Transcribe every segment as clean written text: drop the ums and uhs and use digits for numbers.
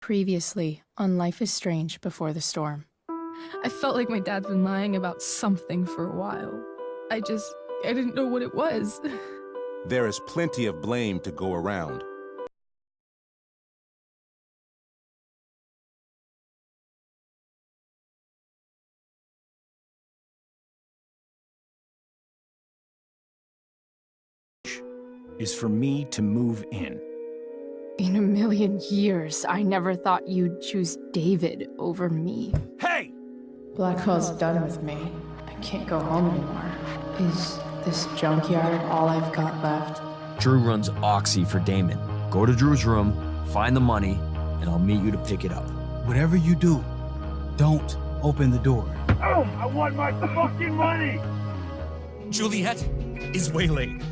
Previously on Life is Strange Before the Storm. I felt like my dad's been lying about something for a while. I didn't know what it was. There is plenty of blame to go around. Is for me to move in. In a million years, I never thought you'd choose David over me. Hey! Blackwell's done with me. I can't go home anymore. Is this junkyard all I've got left? Drew runs Oxy for Damon. Go to Drew's room, find the money, and I'll meet you to pick it up. Whatever you do, don't open the door. Oh, I want my fucking money! Juliet is waylaid.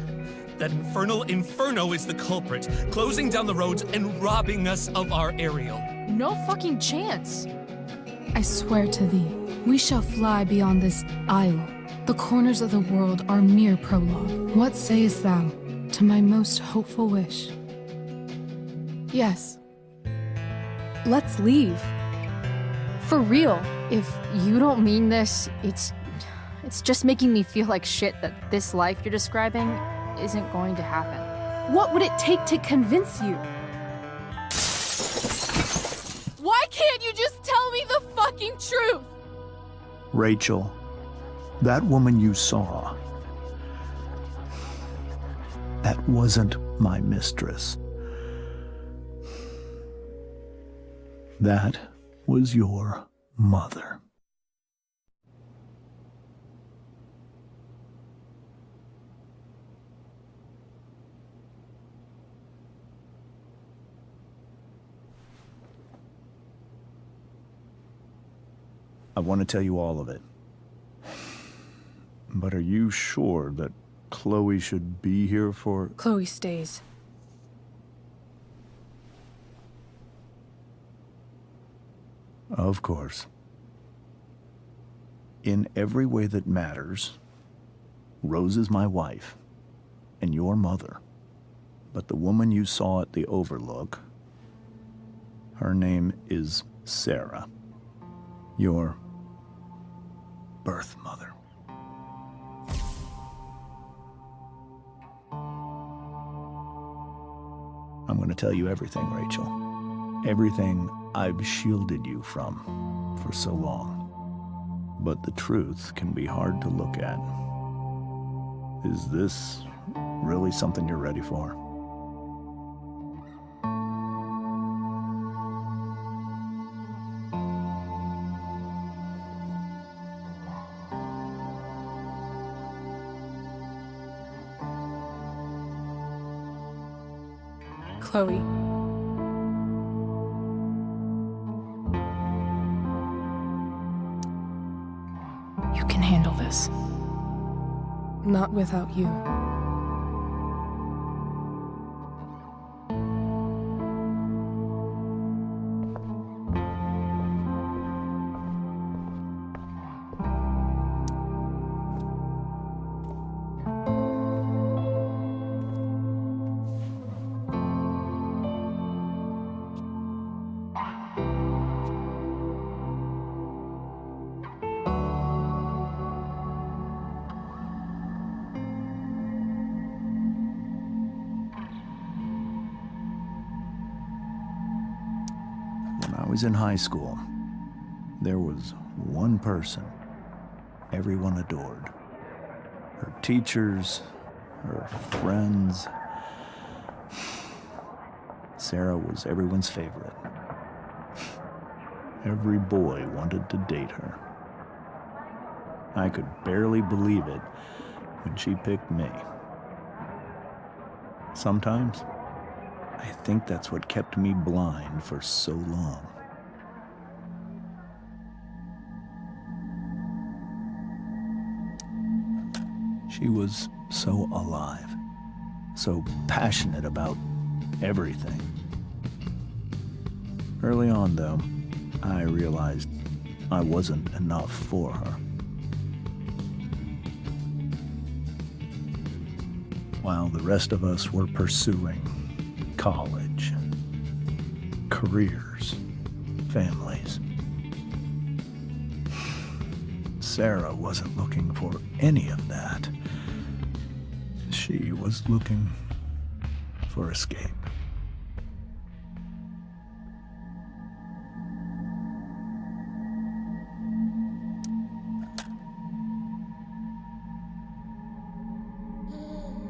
That infernal Inferno is the culprit, closing down the roads and robbing us of our aerial. No fucking chance. I swear to thee, we shall fly beyond this isle. The corners of the world are mere prologue. What sayest thou to my most hopeful wish? Yes. Let's leave. For real. If you don't mean this, it's just making me feel like shit that this life you're describing isn't going to happen. What would it take to convince you? Why can't you just tell me the fucking truth? Rachel, that woman you saw, that wasn't my mistress. That was your mother. I want to tell you all of it. But are you sure that Chloe should be here for... Chloe stays. Of course. In every way that matters, Rose is my wife and your mother. But the woman you saw at the Overlook, her name is Sarah, your birth mother. I'm going to tell you everything, Rachel. Everything I've shielded you from for so long. But the truth can be hard to look at. Is this really something you're ready for? Chloe. You can handle this. Not without you. When I was in high school, there was one person everyone adored. Her teachers, her friends. Sarah was everyone's favorite. Every boy wanted to date her. I could barely believe it when she picked me. Sometimes, I think that's what kept me blind for so long. She was so alive, so passionate about everything. Early on, though, I realized I wasn't enough for her. While the rest of us were pursuing college, careers, families. Sarah wasn't looking for any of that. She was looking for escape.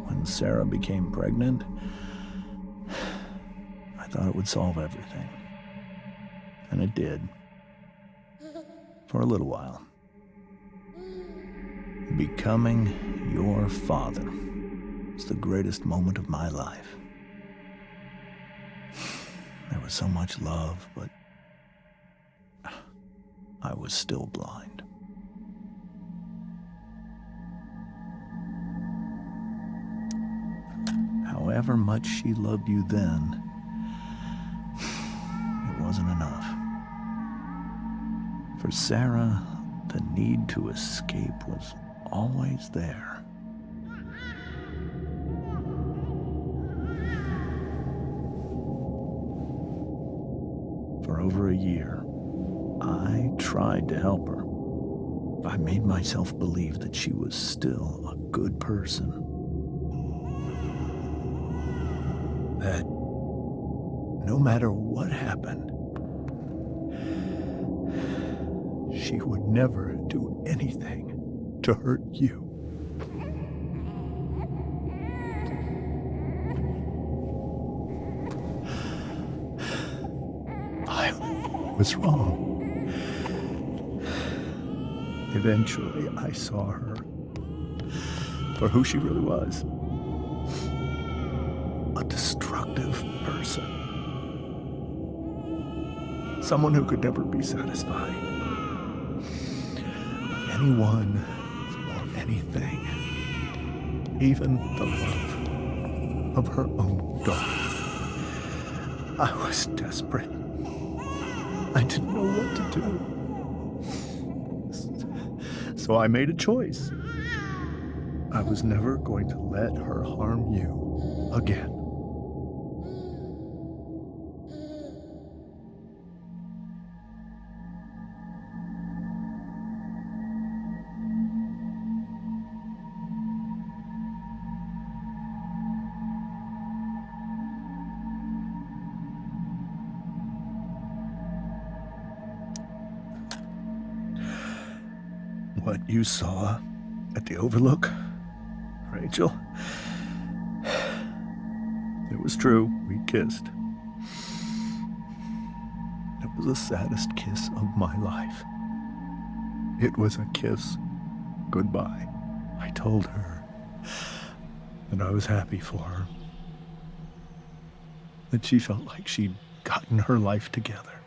When Sarah became pregnant, I thought it would solve everything. And it did. For a little while. Becoming your father was the greatest moment of my life. There was so much love, but I was still blind. However much she loved you then, it wasn't enough. For Sarah, the need to escape was always there. For over a year, I tried to help her. I made myself believe that she was still a good person. That no matter what happened, she would never do anything to hurt you. I was wrong. Eventually, I saw her for who she really was. A destructive person. Someone who could never be satisfied. Anyone or anything. Even the love of her own daughter. I was desperate. I didn't know what to do. So I made a choice. I was never going to let her harm you again. What you saw at the Overlook, Rachel, it was true. We kissed. It was the saddest kiss of my life. It was a kiss goodbye. I told her that I was happy for her. That she felt like she'd gotten her life together.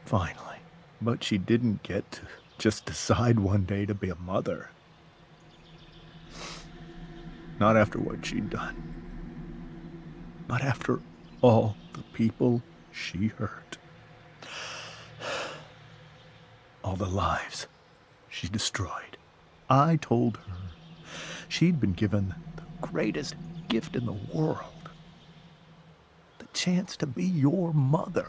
Finally. But she didn't get to just decide one day to be a mother. Not after what she'd done. Not after all the people she hurt. All the lives she destroyed. I told her she'd been given the greatest gift in the world. The chance to be your mother.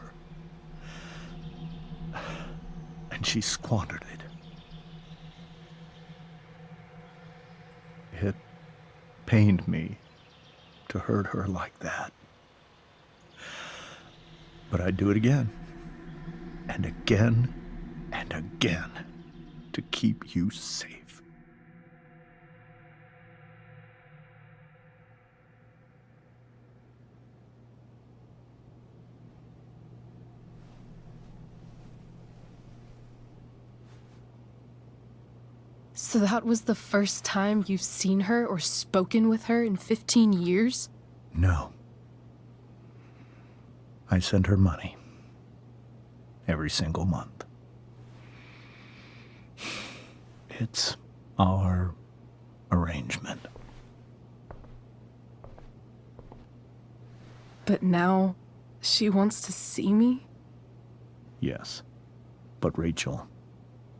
And she squandered it. It pained me to hurt her like that. But I'd do it again. And again. And again. To keep you safe. So that was the first time you've seen her or spoken with her in 15 years? No. I sent her money. Every single month. It's our arrangement. But now she wants to see me? Yes. But Rachel,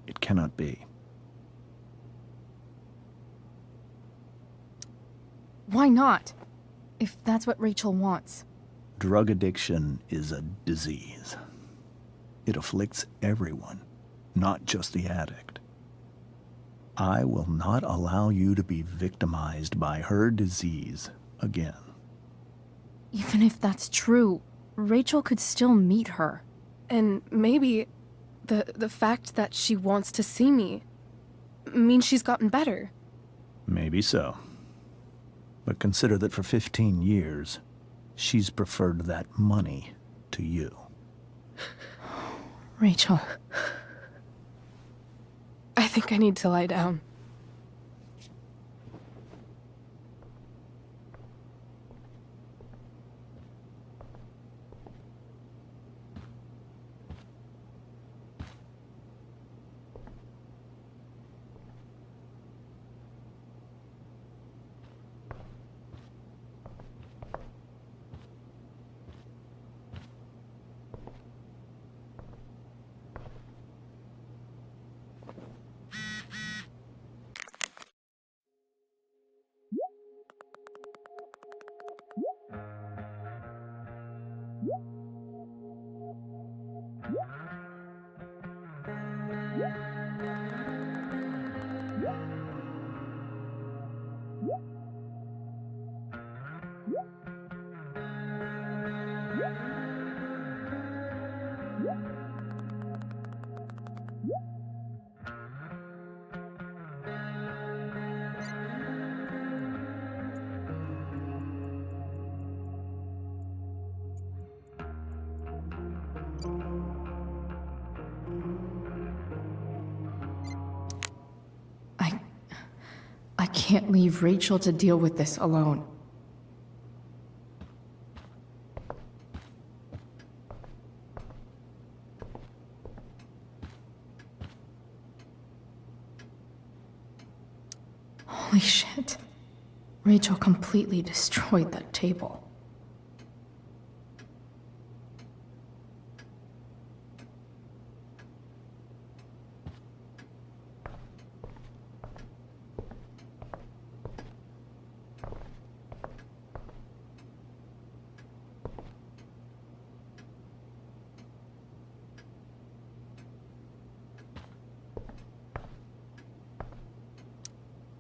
it cannot be. Why not? If that's what Rachel wants. Drug addiction is a disease. It afflicts everyone, not just the addict. I will not allow you to be victimized by her disease again. Even if that's true, Rachel could still meet her. And maybe the fact that she wants to see me means she's gotten better. Maybe so. But consider that for 15 years, she's preferred that money to you. Rachel. I think I need to lie down. I can't leave Rachel to deal with this alone. Holy shit. Rachel completely destroyed that table.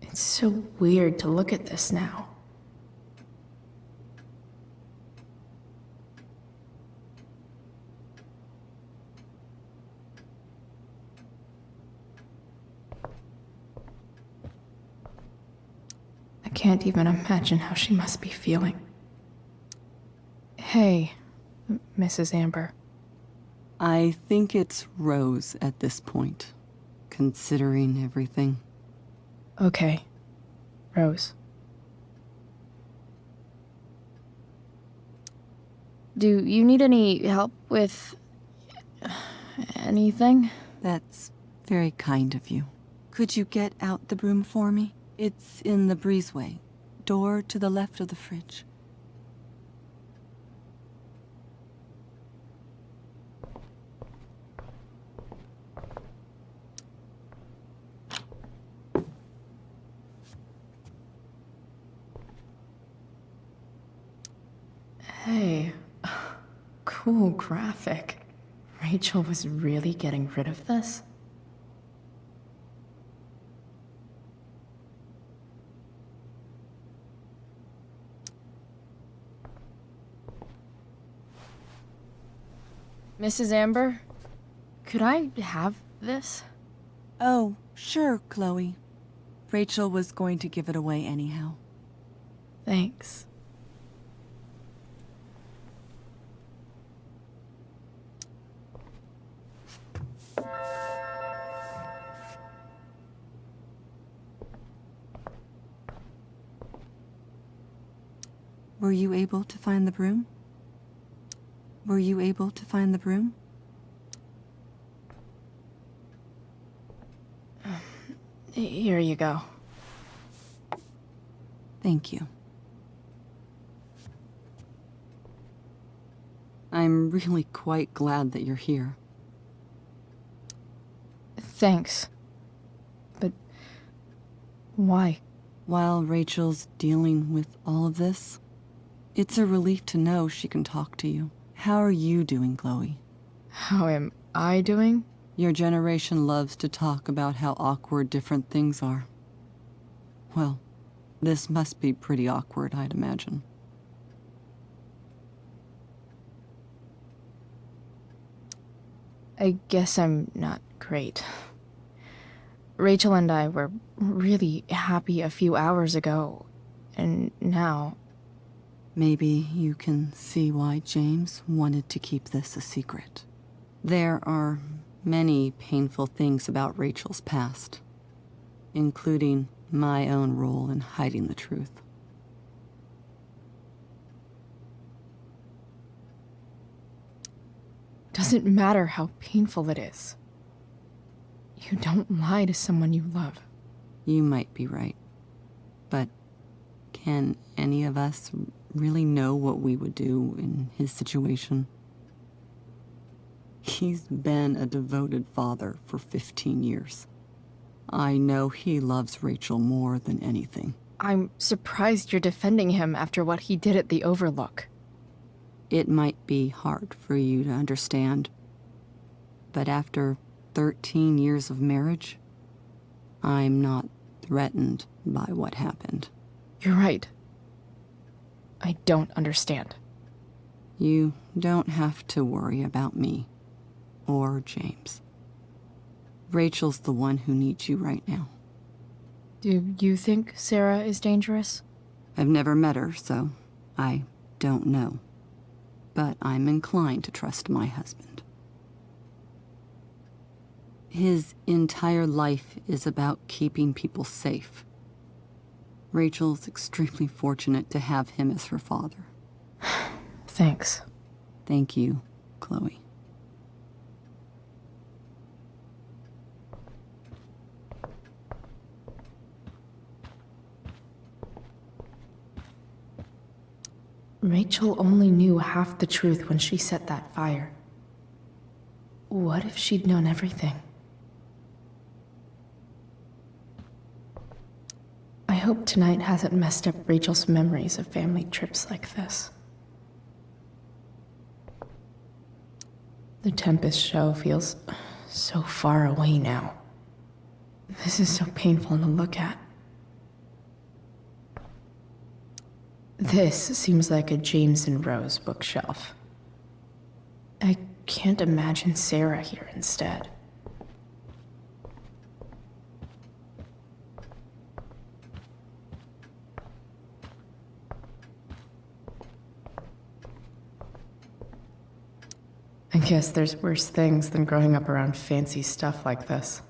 It's so weird to look at this now. I can't even imagine how she must be feeling. Hey, Mrs. Amber. I think it's Rose at this point, considering everything. Okay, Rose. Do you need any help with anything? That's very kind of you. Could you get out the broom for me? It's in the breezeway, door to the left of the fridge. Hey, cool graphic. Rachel was really getting rid of this? Mrs. Amber, could I have this? Oh, sure, Chloe. Rachel was going to give it away anyhow. Thanks. Were you able to find the broom? Were you able to find the broom? Here you go. Thank you. I'm really quite glad that you're here. Thanks. But why? While Rachel's dealing with all of this, it's a relief to know she can talk to you. How are you doing, Chloe? How am I doing? Your generation loves to talk about how awkward different things are. Well, this must be pretty awkward, I'd imagine. I guess I'm not great. Rachel and I were really happy a few hours ago, and now... Maybe you can see why James wanted to keep this a secret. There are many painful things about Rachel's past, including my own role in hiding the truth. Doesn't matter how painful it is. You don't lie to someone you love. You might be right, but can any of us really know what we would do in his situation? He's been a devoted father for 15 years. I know he loves Rachel more than anything. I'm surprised you're defending him after what he did at the Overlook. It might be hard for you to understand, but after 13 years of marriage, I'm not threatened by what happened. You're right. I don't understand. You don't have to worry about me or James. Rachel's the one who needs you right now. Do you think Sarah is dangerous? I've never met her, so I don't know. But I'm inclined to trust my husband. His entire life is about keeping people safe. Rachel's extremely fortunate to have him as her father. Thanks. Thank you, Chloe. Rachel only knew half the truth when she set that fire. What if she'd known everything? I hope tonight hasn't messed up Rachel's memories of family trips like this. The Tempest show feels so far away now. This is so painful to look at. This seems like a James and Rose bookshelf. I can't imagine Sarah here instead. I guess there's worse things than growing up around fancy stuff like this.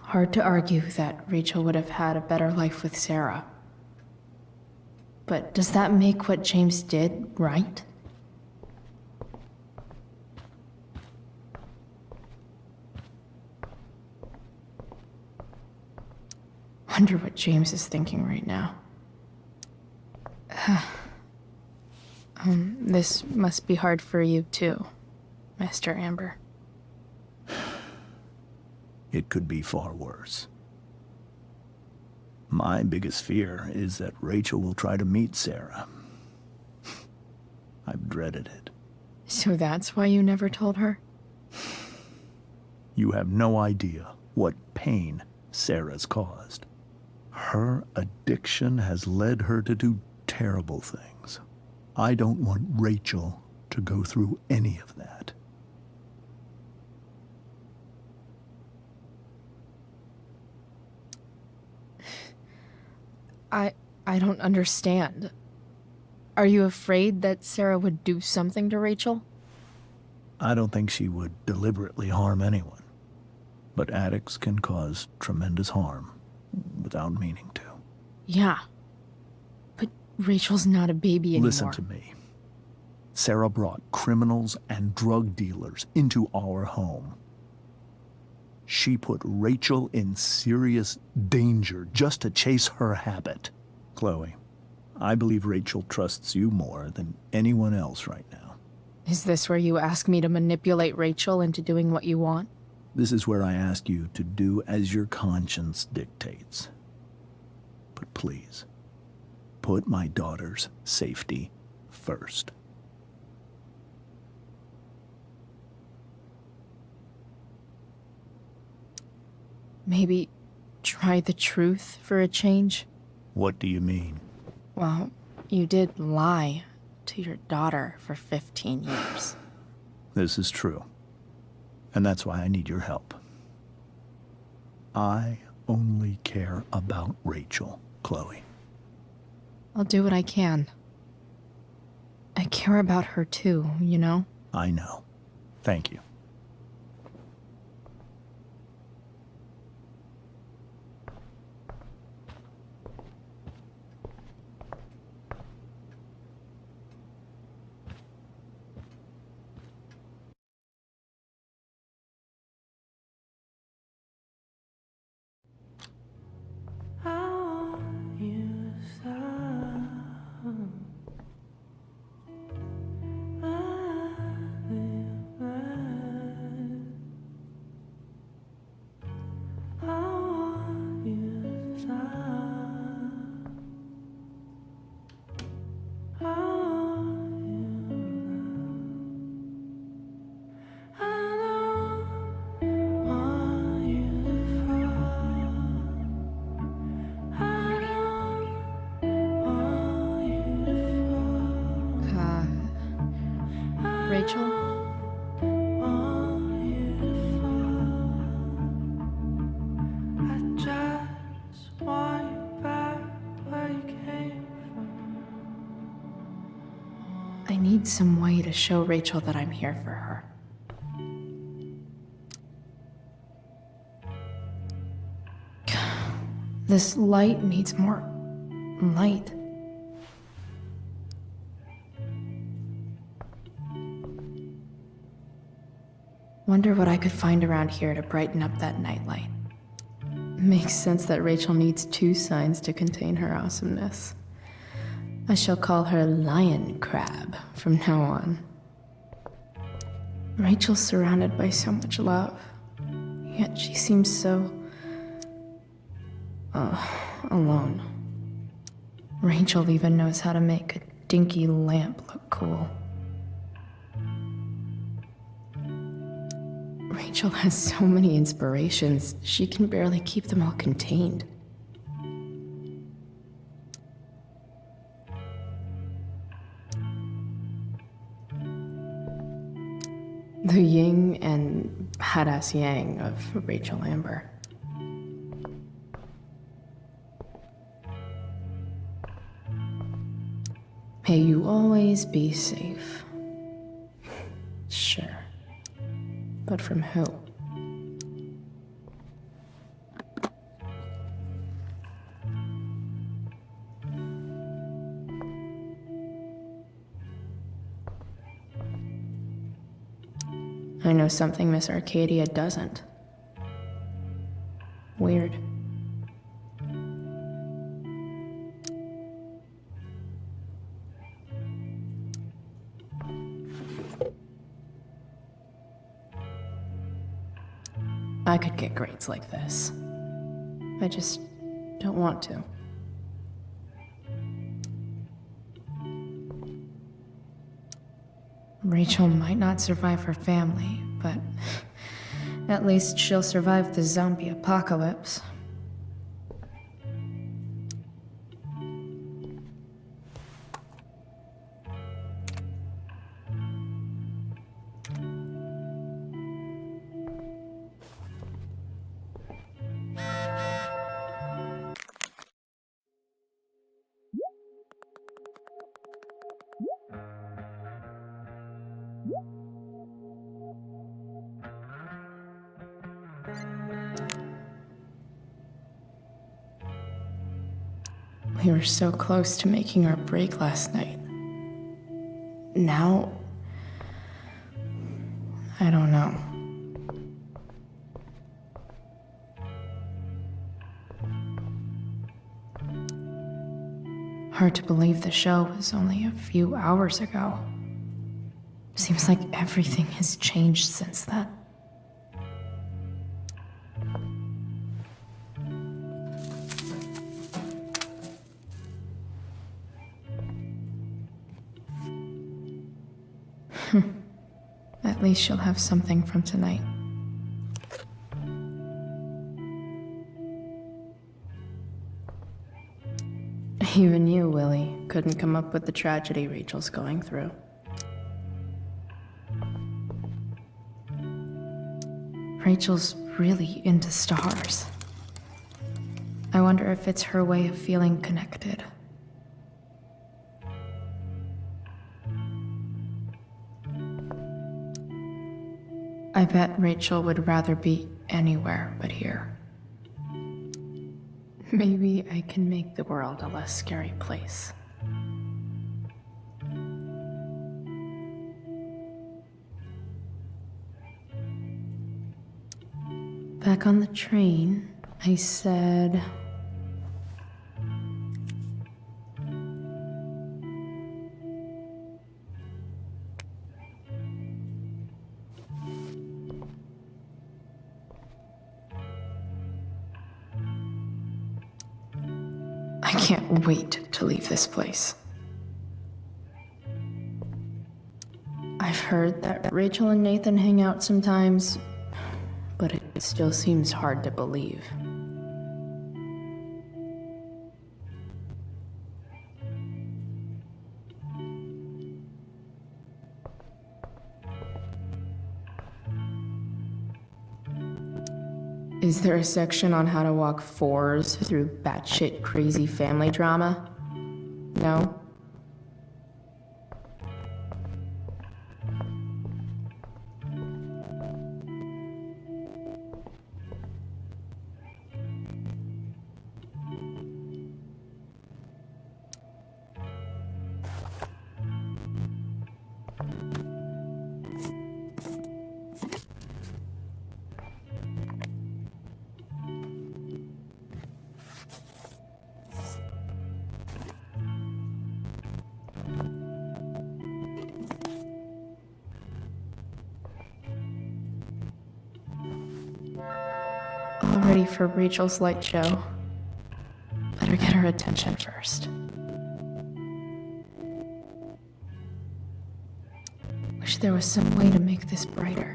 Hard to argue that Rachel would have had a better life with Sarah. But does that make what James did right? Wonder what James is thinking right now. This must be hard for you too, Mr. Amber. It could be far worse. My biggest fear is that Rachel will try to meet Sarah. I've dreaded it. So that's why you never told her? You have no idea what pain Sarah's caused. Her addiction has led her to do terrible things. I don't want Rachel to go through any of that. I don't understand. Are you afraid that Sarah would do something to Rachel? I don't think she would deliberately harm anyone. But addicts can cause tremendous harm without meaning to. Yeah. But Rachel's not a baby anymore. Listen to me. Sarah brought criminals and drug dealers into our home. She put Rachel in serious danger just to chase her habit. Chloe, I believe Rachel trusts you more than anyone else right now. Is this where you ask me to manipulate Rachel into doing what you want? This is where I ask you to do as your conscience dictates. But please. Put my daughter's safety first. Maybe try the truth for a change? What do you mean? Well, you did lie to your daughter for 15 years. This is true. And that's why I need your help. I only care about Rachel, Chloe. I'll do what I can. I care about her too, you know? I know. Thank you. Rachel? I need some way to show Rachel that I'm here for her. This light needs more light. Wonder what I could find around here to brighten up that nightlight. Makes sense that Rachel needs 2 signs to contain her awesomeness. I shall call her Lion Crab from now on. Rachel's surrounded by so much love, yet she seems so... alone. Rachel even knows how to make a dinky lamp look cool. Rachel has so many inspirations, she can barely keep them all contained. The yin and badass yang of Rachel Amber. May you always be safe. Sure. But from who? I know something Miss Arcadia doesn't. Weird. I could get grades like this. I just don't want to. Rachel might not survive her family, but at least she'll survive the zombie apocalypse. We were so close to making our break last night. Now, I don't know. Hard to believe the show was only a few hours ago. Seems like everything has changed since then. At least she'll have something from tonight. Even you, Willie, couldn't come up with the tragedy Rachel's going through. Rachel's really into stars. I wonder if it's her way of feeling connected. I bet Rachel would rather be anywhere but here. Maybe I can make the world a less scary place. Back on the train, I said... I can't wait to leave this place. I've heard that Rachel and Nathan hang out sometimes, but it still seems hard to believe. Is there a section on how to walk fours through batshit crazy family drama? No? All ready for Rachel's light show. Better get her attention first. Wish there was some way to make this brighter.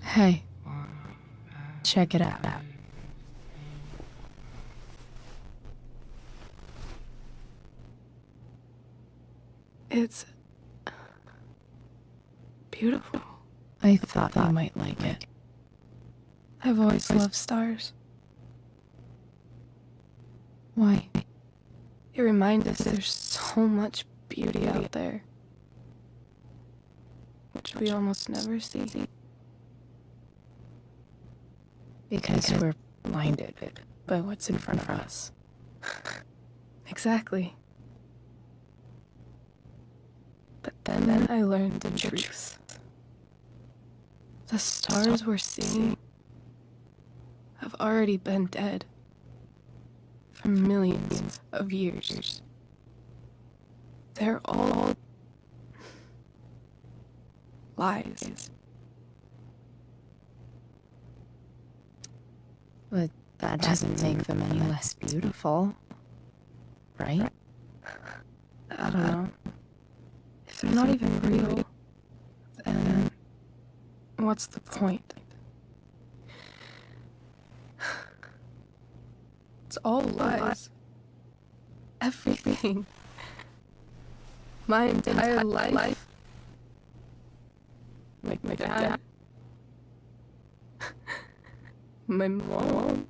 Hey, check it out. It's beautiful. I thought you might like it. I've always loved stars. Why? They remind us there's so much beauty out there, which we almost never see. Because we're blinded by what's in front of us. Exactly. But then I learned the truth. The stars we're seeing have already been dead for millions of years. They're all lies. But that doesn't make them any less beautiful, right? I don't know. If they're not even real, then what's the point? It's all lies. Everything. My entire life. Like my dad. My mom.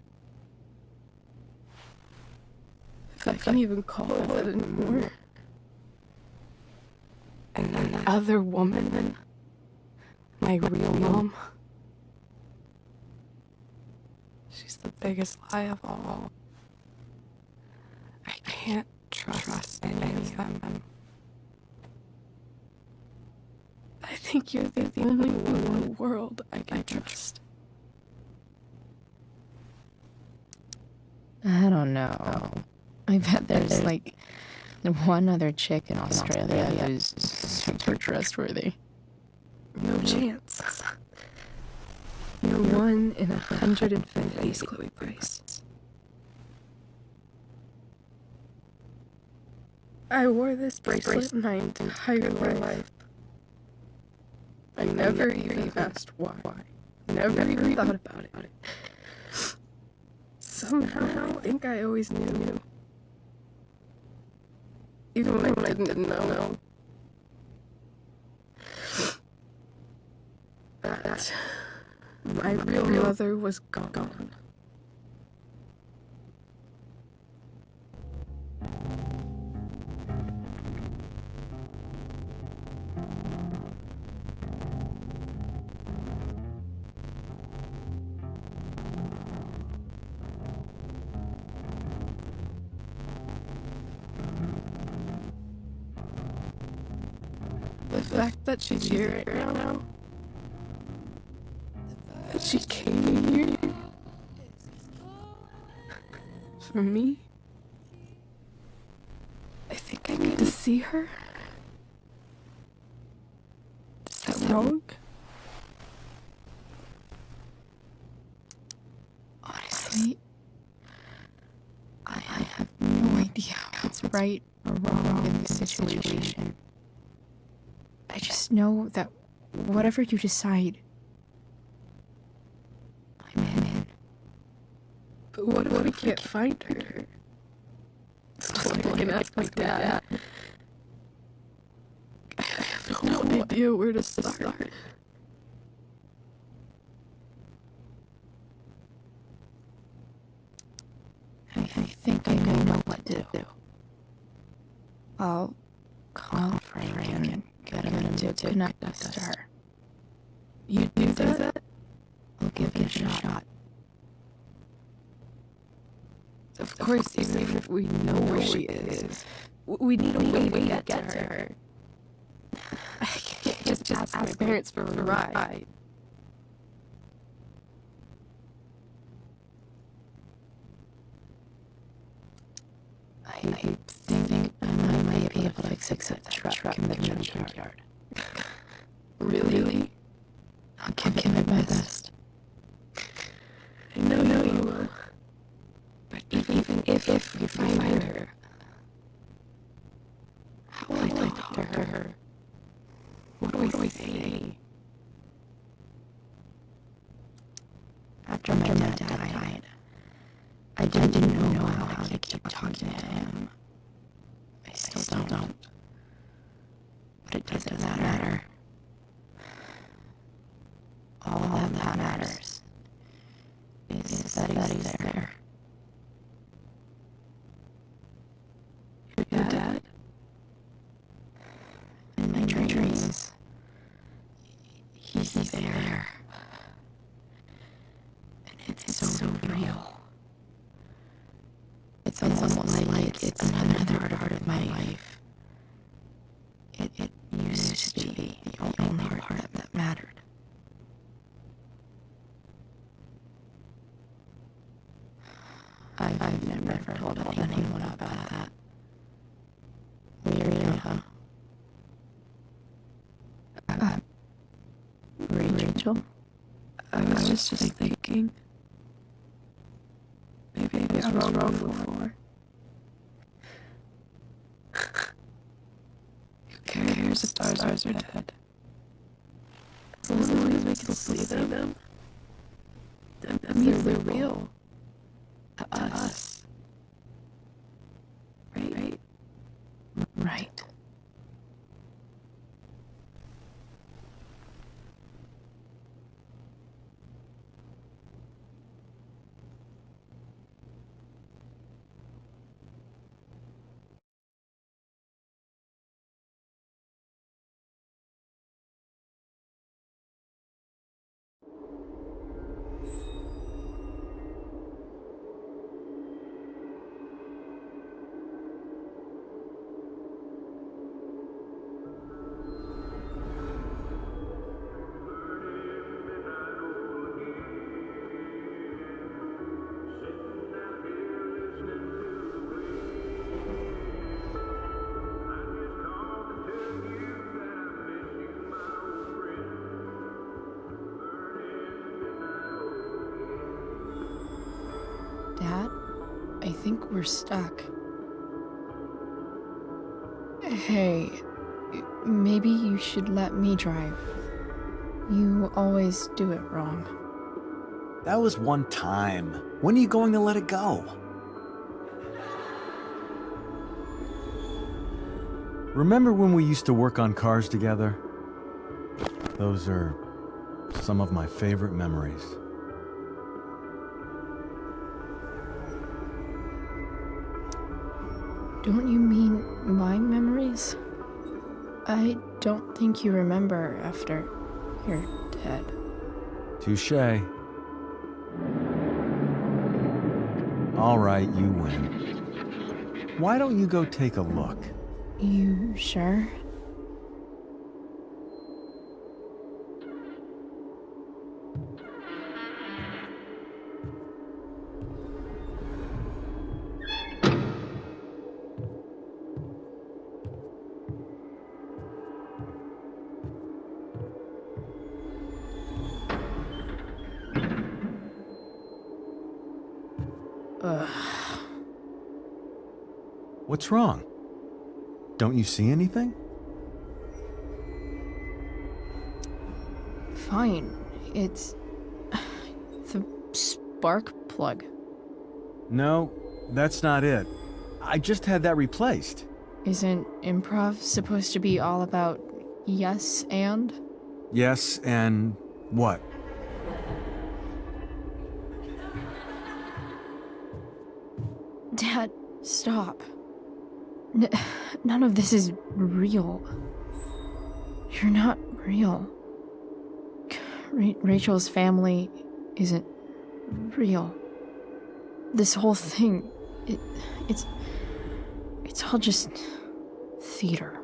If I can't even call her that anymore. And then that other woman, my real mom. She's the biggest lie of all. I can't trust anyone. them. I think you're the only one in the world I can trust. I don't know. I bet there's like one other chick in Australia who's super trustworthy. No chance. You're 1 in 150, Chloe Price. I wore this bracelet my entire life. I never even asked why. Never even thought about it. Somehow, I think I always knew. Even when I didn't know. That my real mother was gone. The fact that she's here right now, that she came here for me, I think I need to see her. Is that wrong? Honestly, I have no idea what's right or wrong in this situation. I just know that whatever you decide, I'm in. But what if we can't find her? So I can ask my dad. I have no idea where to start. I think I know what to do. I'll call Frank and get him to connect us to her. You do that? I'll give it a shot. Of course, even if we know where she is, we need a way to get to her. I can't just ask my parents for a ride. I think I might be able to fix that truck in the junkyard. Really? I'll give it my best. I know you will. But even if you find her, how will I talk to her? What do I say? After my dad died, I didn't know how to keep talking to him. I still don't. But it doesn't matter. All that matters is that he's there. Your dad? In my dreams, he's there. And it's so real. It's almost like it's another part of my life. It used to be the only part that mattered. I've never told anyone about that. Weird, huh? Rachel? I was just thinking. Maybe I was wrong before. Who cares if stars are dead? As long as we can see them, that means they're real. To us. Right? Right. Dad, I think we're stuck. Hey, maybe you should let me drive. You always do it wrong. That was one time. When are you going to let it go? Remember when we used to work on cars together? Those are some of my favorite memories. Don't you mean my memories? I don't think you remember after you're dead. Touché. All right, you win. Why don't you go take a look? You sure? What's wrong? Don't you see anything? Fine. It's the spark plug. No, that's not it. I just had that replaced. Isn't improv supposed to be all about yes and? Yes, and what? Dad, stop. None of this is real. You're not real. Rachel's family isn't real. This whole thing, it's all just theater.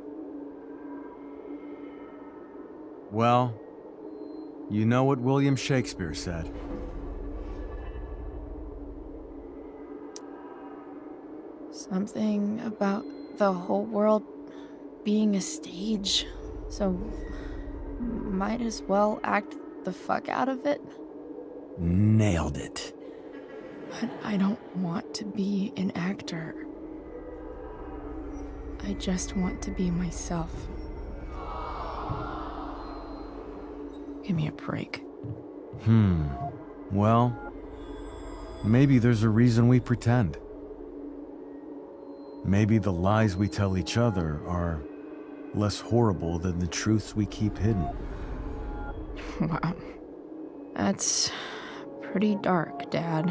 Well, you know what William Shakespeare said. Something about the whole world being a stage, so might as well act the fuck out of it. Nailed it. But I don't want to be an actor. I just want to be myself. Give me a break. Well, maybe there's a reason we pretend. Maybe the lies we tell each other are less horrible than the truths we keep hidden. Wow. That's pretty dark, Dad.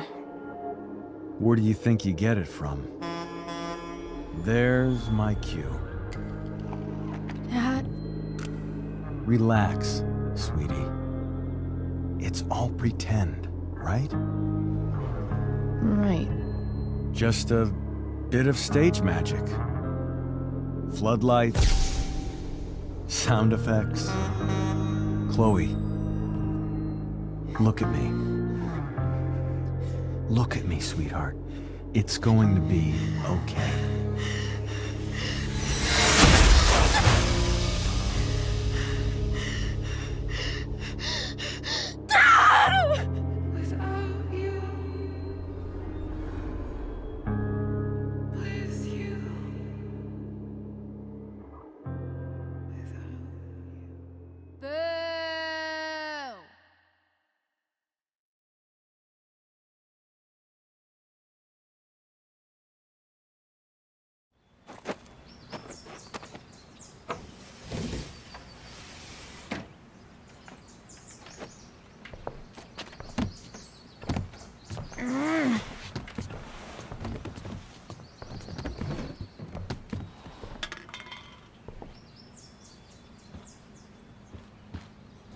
Where do you think you get it from? There's my cue. Dad? Relax, sweetie. It's all pretend, right? Right. Just a bit of stage magic. Floodlights, sound effects. Chloe, look at me. Look at me, sweetheart. It's going to be okay.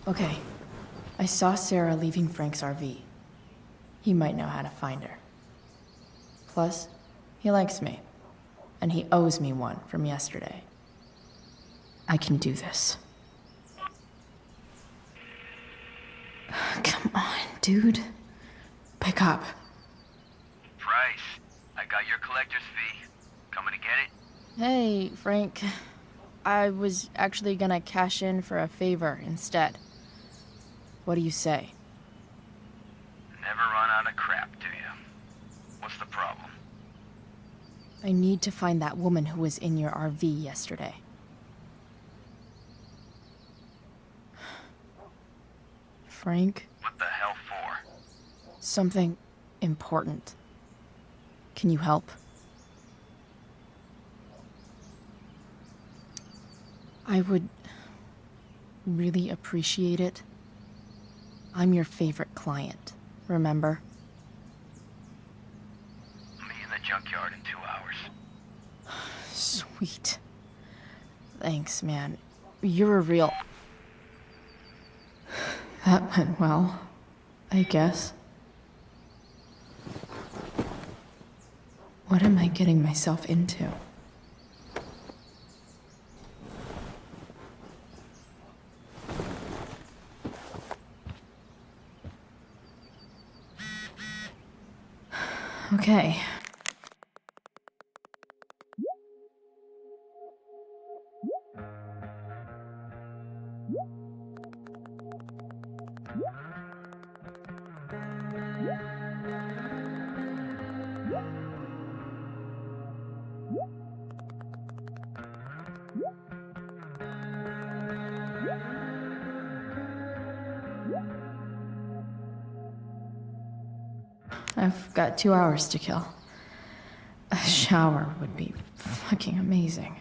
Okay. I saw Sarah leaving Frank's RV. He might know how to find her. Plus, he likes me. And he owes me one from yesterday. I can do this. Come on, dude. Pick up. Price, I got your collector's fee. Coming to get it? Hey, Frank. I was actually gonna cash in for a favor instead. What do you say? Never run out of crap, do you? What's the problem? I need to find that woman who was in your RV yesterday. Frank? What the hell for? Something important. Can you help? I would really appreciate it. I'm your favorite client, remember? Meet in the junkyard in 2 hours. Sweet. Thanks, man. You're a real... That went well, I guess. What am I getting myself into? Okay. I've got 2 hours to kill. A shower would be fucking amazing.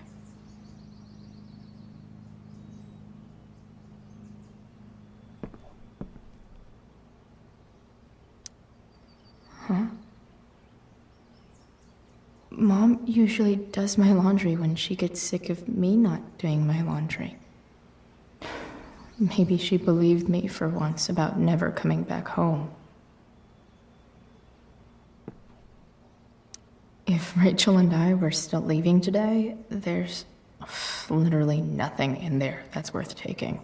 Huh? Mom usually does my laundry when she gets sick of me not doing my laundry. Maybe she believed me for once about never coming back home. If Rachel and I were still leaving today, there's literally nothing in there that's worth taking.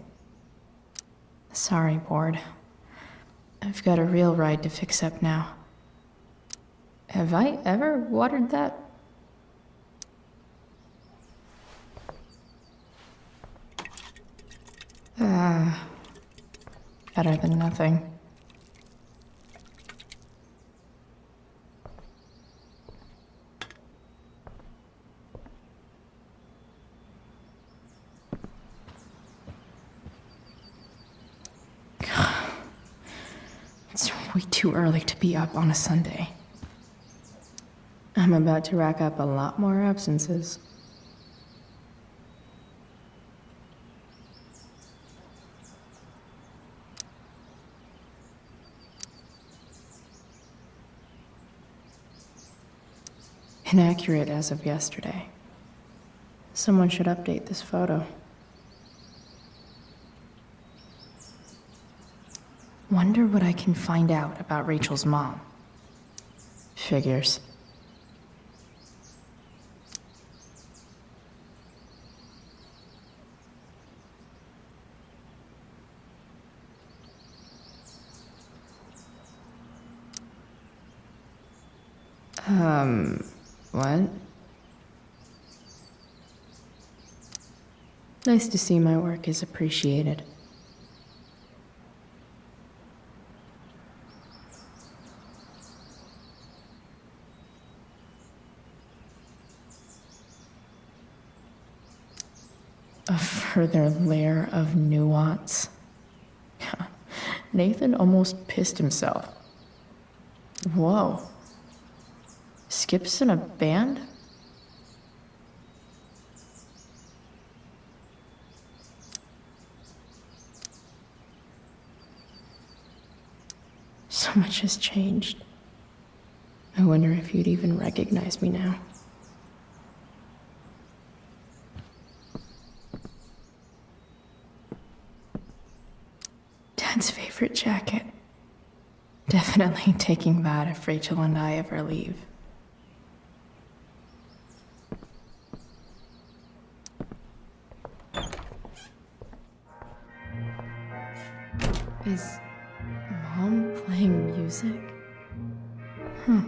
Sorry, Board. I've got a real ride to fix up now. Have I ever watered that? Better than nothing. It's way too early to be up on a Sunday. I'm about to rack up a lot more absences. Inaccurate as of yesterday. Someone should update this photo. Wonder what I can find out about Rachel's mom. Figures. What? Nice to see my work is appreciated. A further layer of nuance. Nathan almost pissed himself. Whoa. Skip's in a band? So much has changed. I wonder if you'd even recognize me now. Dad's favorite jacket. Definitely taking that if Rachel and I ever leave. Is Mom playing music? Huh.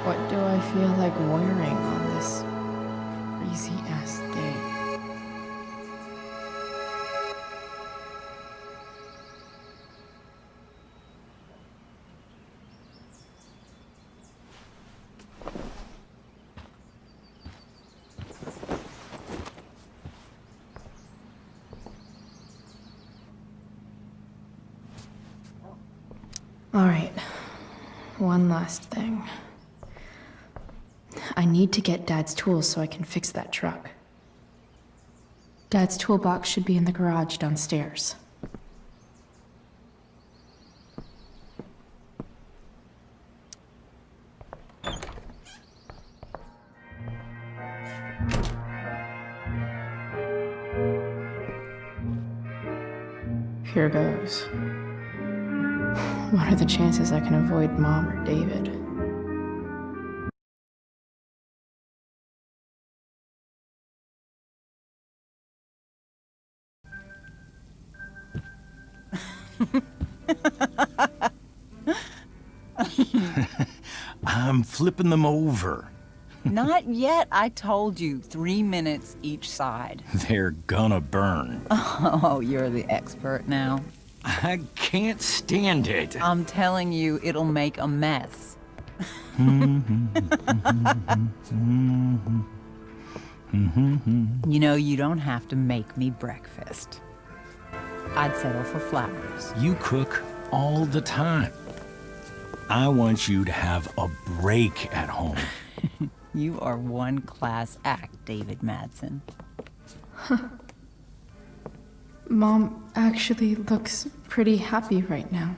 What do I feel like wearing on this crazy-ass day? All right, one last thing. I need to get Dad's tools so I can fix that truck. Dad's toolbox should be in the garage downstairs. Here goes. What are the chances I can avoid Mom or David? I'm flipping them over. Not yet. I told you, 3 minutes each side. They're gonna burn. Oh, you're the expert now. I can't stand it. I'm telling you, it'll make a mess. You know, you don't have to make me breakfast. I'd settle for flowers. You cook all the time. I want you to have a break at home. You are one class act, David Madsen. Mom actually looks pretty happy right now.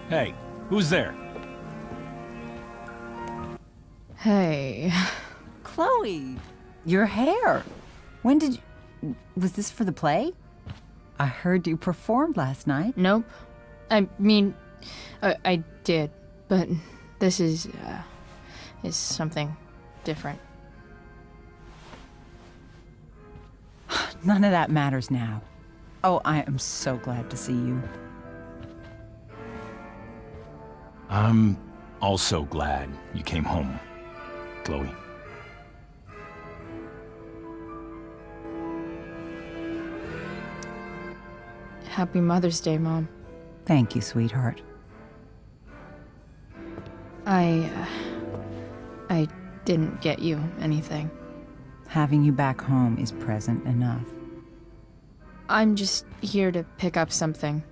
Hey, who's there? Hey. Chloe, your hair. When did you... Was this for the play? I heard you performed last night. Nope. I mean, I did, but this is something different. None of that matters now. Oh, I am so glad to see you. I'm also glad you came home, Chloe. Happy Mother's Day, Mom. Thank you, sweetheart. I didn't get you anything. Having you back home is present enough. I'm just here to pick up something.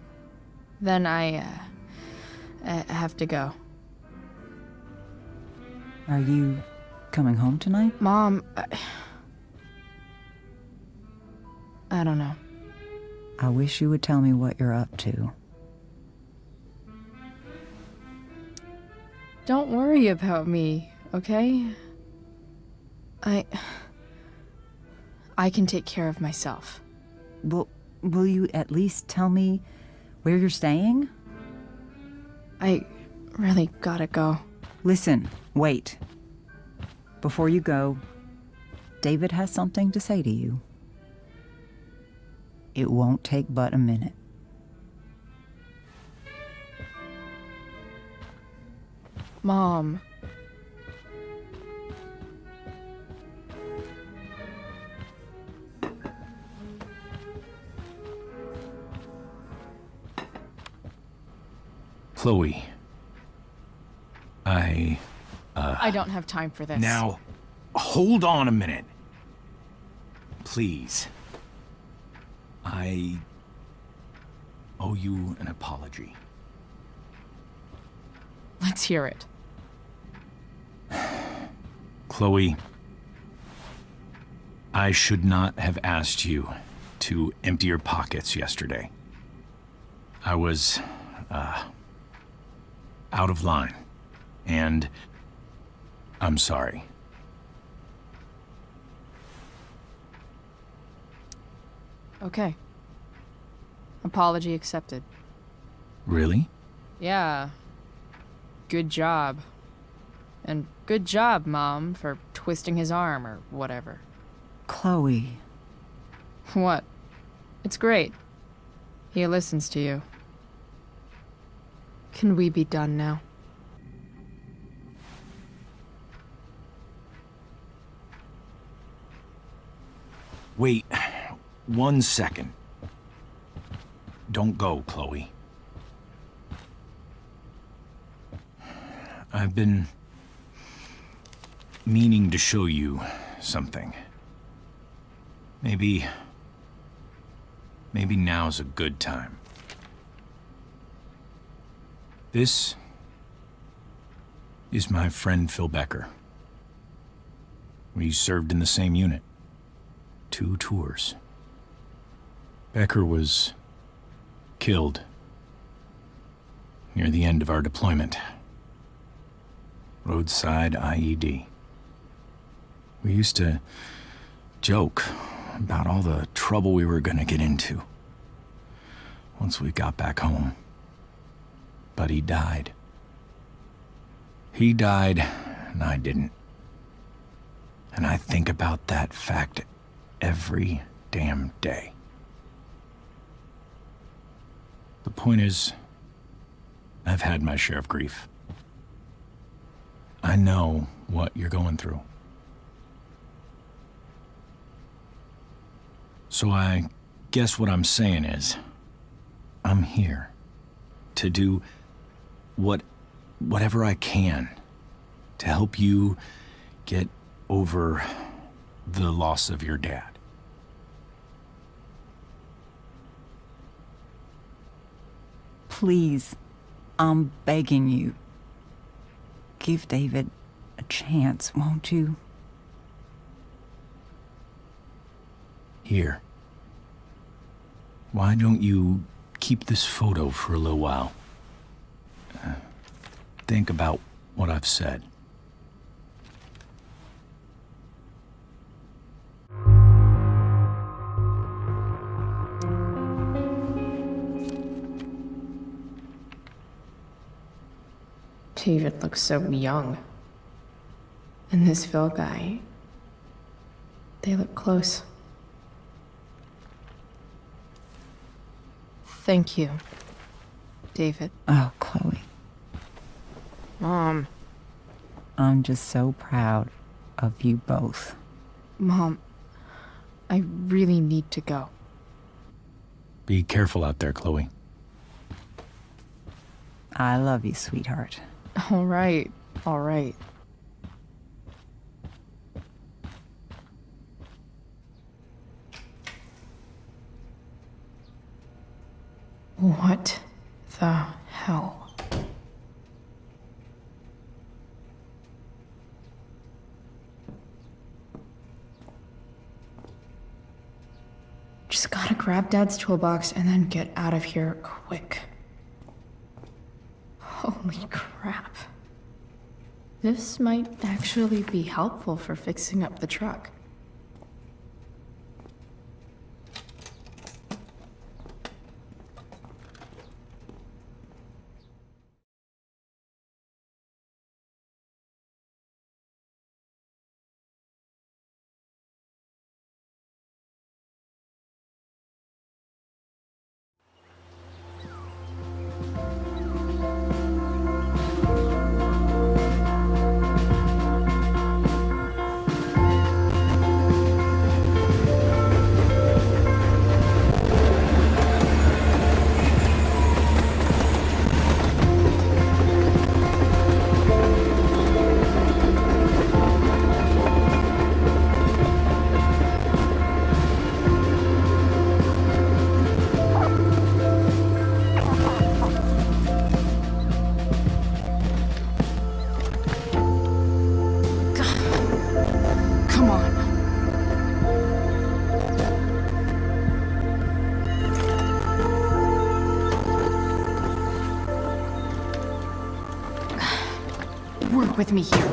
Then I have to go. Are you coming home tonight? Mom, I don't know. I wish you would tell me what you're up to. Don't worry about me, okay? I can take care of myself. Will you at least tell me where you're staying? I really gotta go. Listen, wait. Before you go, David has something to say to you. It won't take but a minute. Mom. Chloe. I don't have time for this. Now, hold on a minute. Please. I owe you an apology. Let's hear it. Chloe, I should not have asked you to empty your pockets yesterday. I was, out of line, and I'm sorry. Okay. Apology accepted. Really? Yeah. Good job. And good job, Mom, for twisting his arm or whatever. Chloe. What? It's great. He listens to you. Can we be done now? Wait 1 second. Don't go, Chloe. I've been meaning to show you something. Maybe now's a good time. This is my friend Phil Becker. We served in the same unit. 2 tours. Becker was killed near the end of our deployment. Roadside IED. We used to joke about all the trouble we were gonna get into once we got back home. But he died. He died, and I didn't. And I think about that fact every damn day. The point is, I've had my share of grief. I know what you're going through. So I guess what I'm saying is, I'm here to do whatever I can to help you get over the loss of your dad. Please, I'm begging you. Give David a chance, won't you? Here. Why don't you keep this photo for a little while? Think about what I've said. David looks so young. And this Phil guy, they look close. Thank you, David. Oh, Chloe. Mom. I'm just so proud of you both. Mom, I really need to go. Be careful out there, Chloe. I love you, sweetheart. All right, all right. What the hell? Just gotta grab Dad's toolbox and then get out of here quick. Holy crap. This might actually be helpful for fixing up the truck. Come on. Work with me here.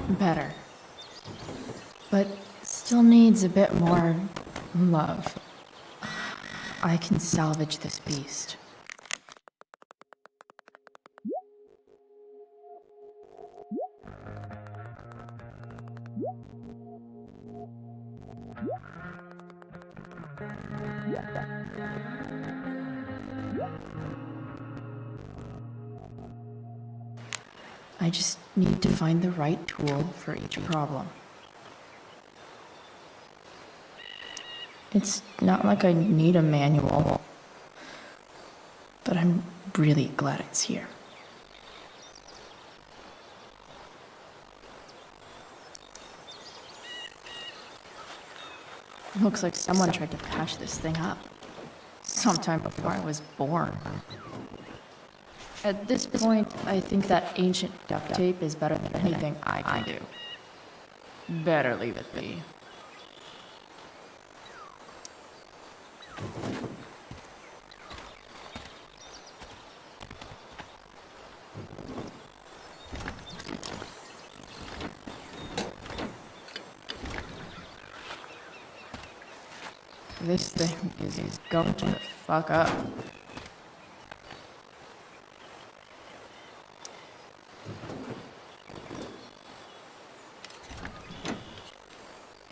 Better. But still needs a bit more love. I can salvage this beast. I just need to find the right tool for each problem. It's not like I need a manual, but I'm really glad it's here. Looks like someone tried to patch this thing up sometime before I was born. At this point, I think that ancient duct tape is better than anything I can do. Better leave it be. This thing is going to fuck up.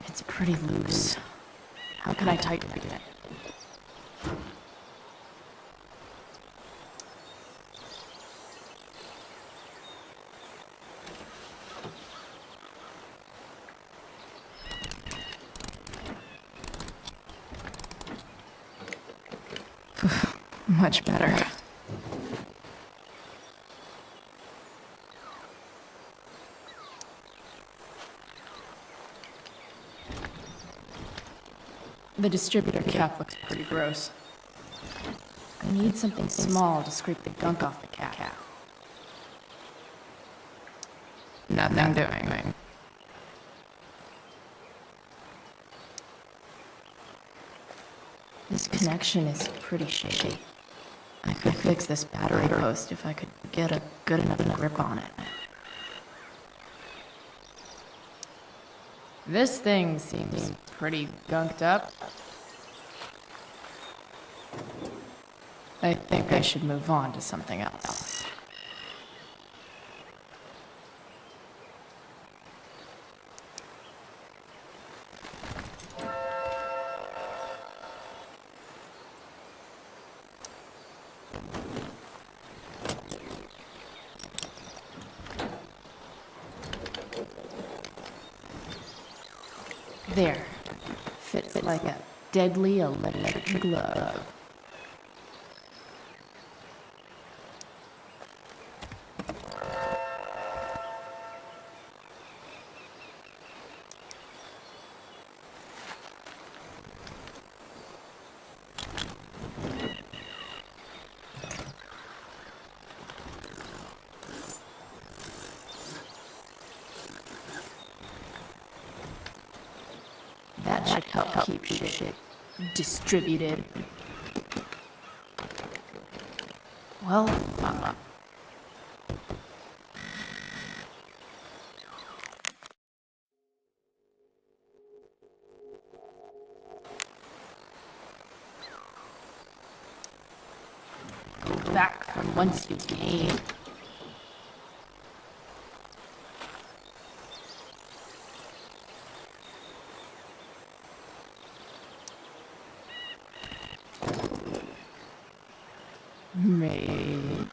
It's pretty loose. How can I tighten it? Much better. The distributor cap looks pretty gross. I need something small to scrape the gunk off the cap. Nothing doing. This connection is pretty shaky. I could fix this battery post if I could get a good enough grip on it. This thing seems pretty gunked up. I think I should move on to something else. There. Fits like a deadly electric glove. That should help keep shit distributed. Well, go back from whence you came. Maybe.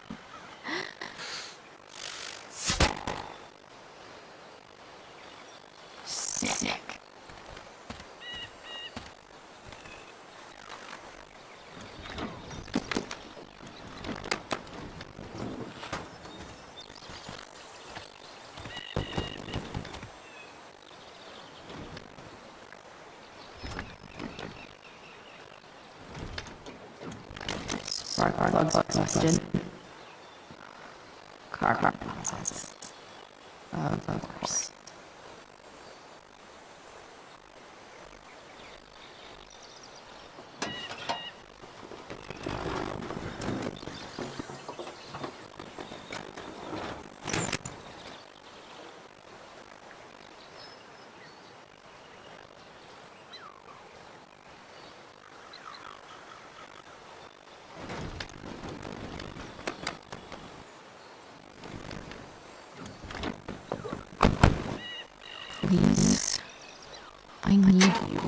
Sick. Spark plugs busted. Car nonsense. Of course. Please. I need you.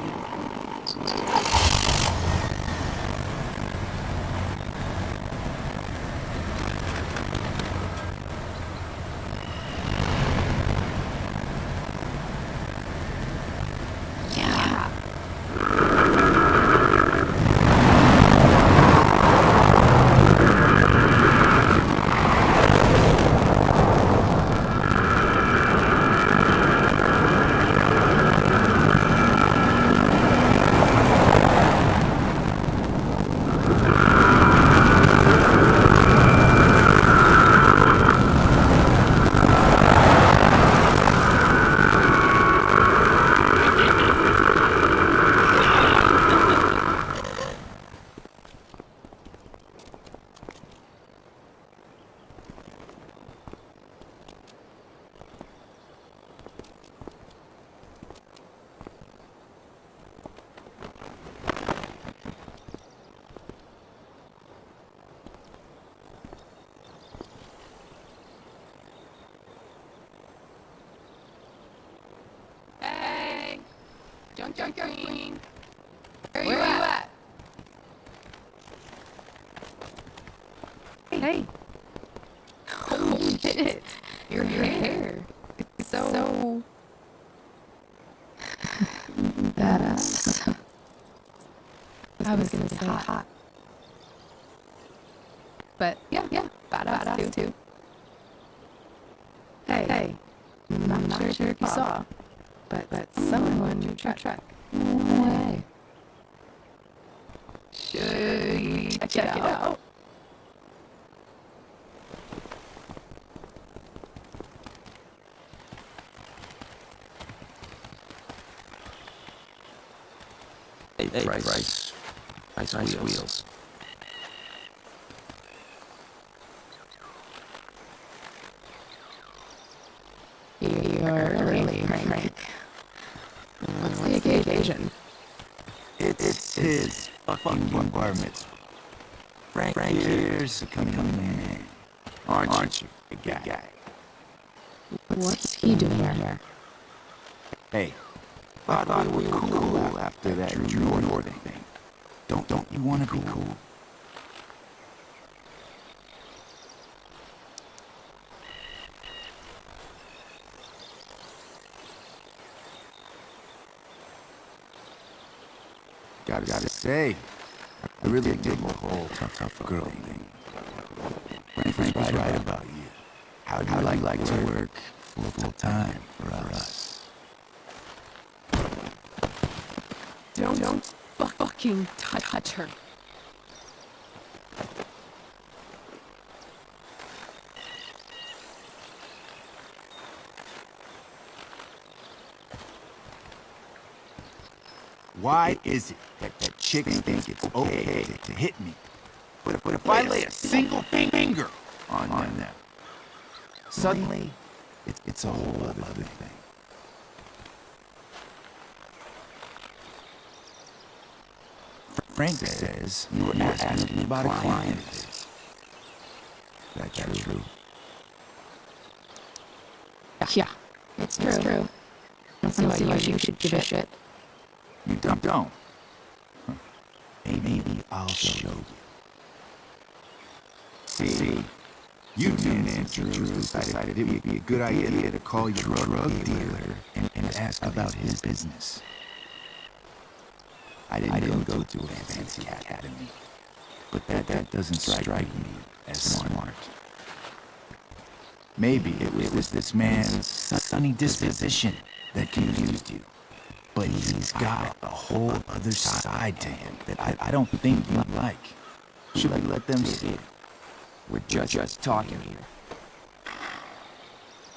Junk Queen. Where you at? Hey. Holy shit. Your hair. It's so... Badass. I was gonna say hot. But yeah, badass too. Hey. I'm not sure if you saw, but someone drew track. No way. Should we check it out? Hey, Price. Nice wheels. You're early, Frank. What's the occasion? It's his fucking bar mitzvah. Frank here's a coming man. Aren't you, big guy? What's he doing here? Hey, I thought we were cool after that Drew Northern thing. Don't you want to be cool? Gotta say, I really dig the whole tough girl thing. Frank's right about you. How'd you like to work full time for us? Don't fucking touch her. Why is it that chicks think it's okay to hit me? But if I lay a single finger on them, suddenly it's a whole other thing. Frank says you were asking about a client of his. That's true. Yeah, it's true. I don't see why you should give a shit. You don't? Huh. Maybe I'll show you. See, you and Drew decided it would be a good idea to call your drug dealer and ask about his business. I didn't go to a fancy academy, but that doesn't strike me as smart. Maybe it was this man's sunny disposition that confused you. But he's got a whole other side to him that I don't think you like. Should we let them see it? We're just talking here.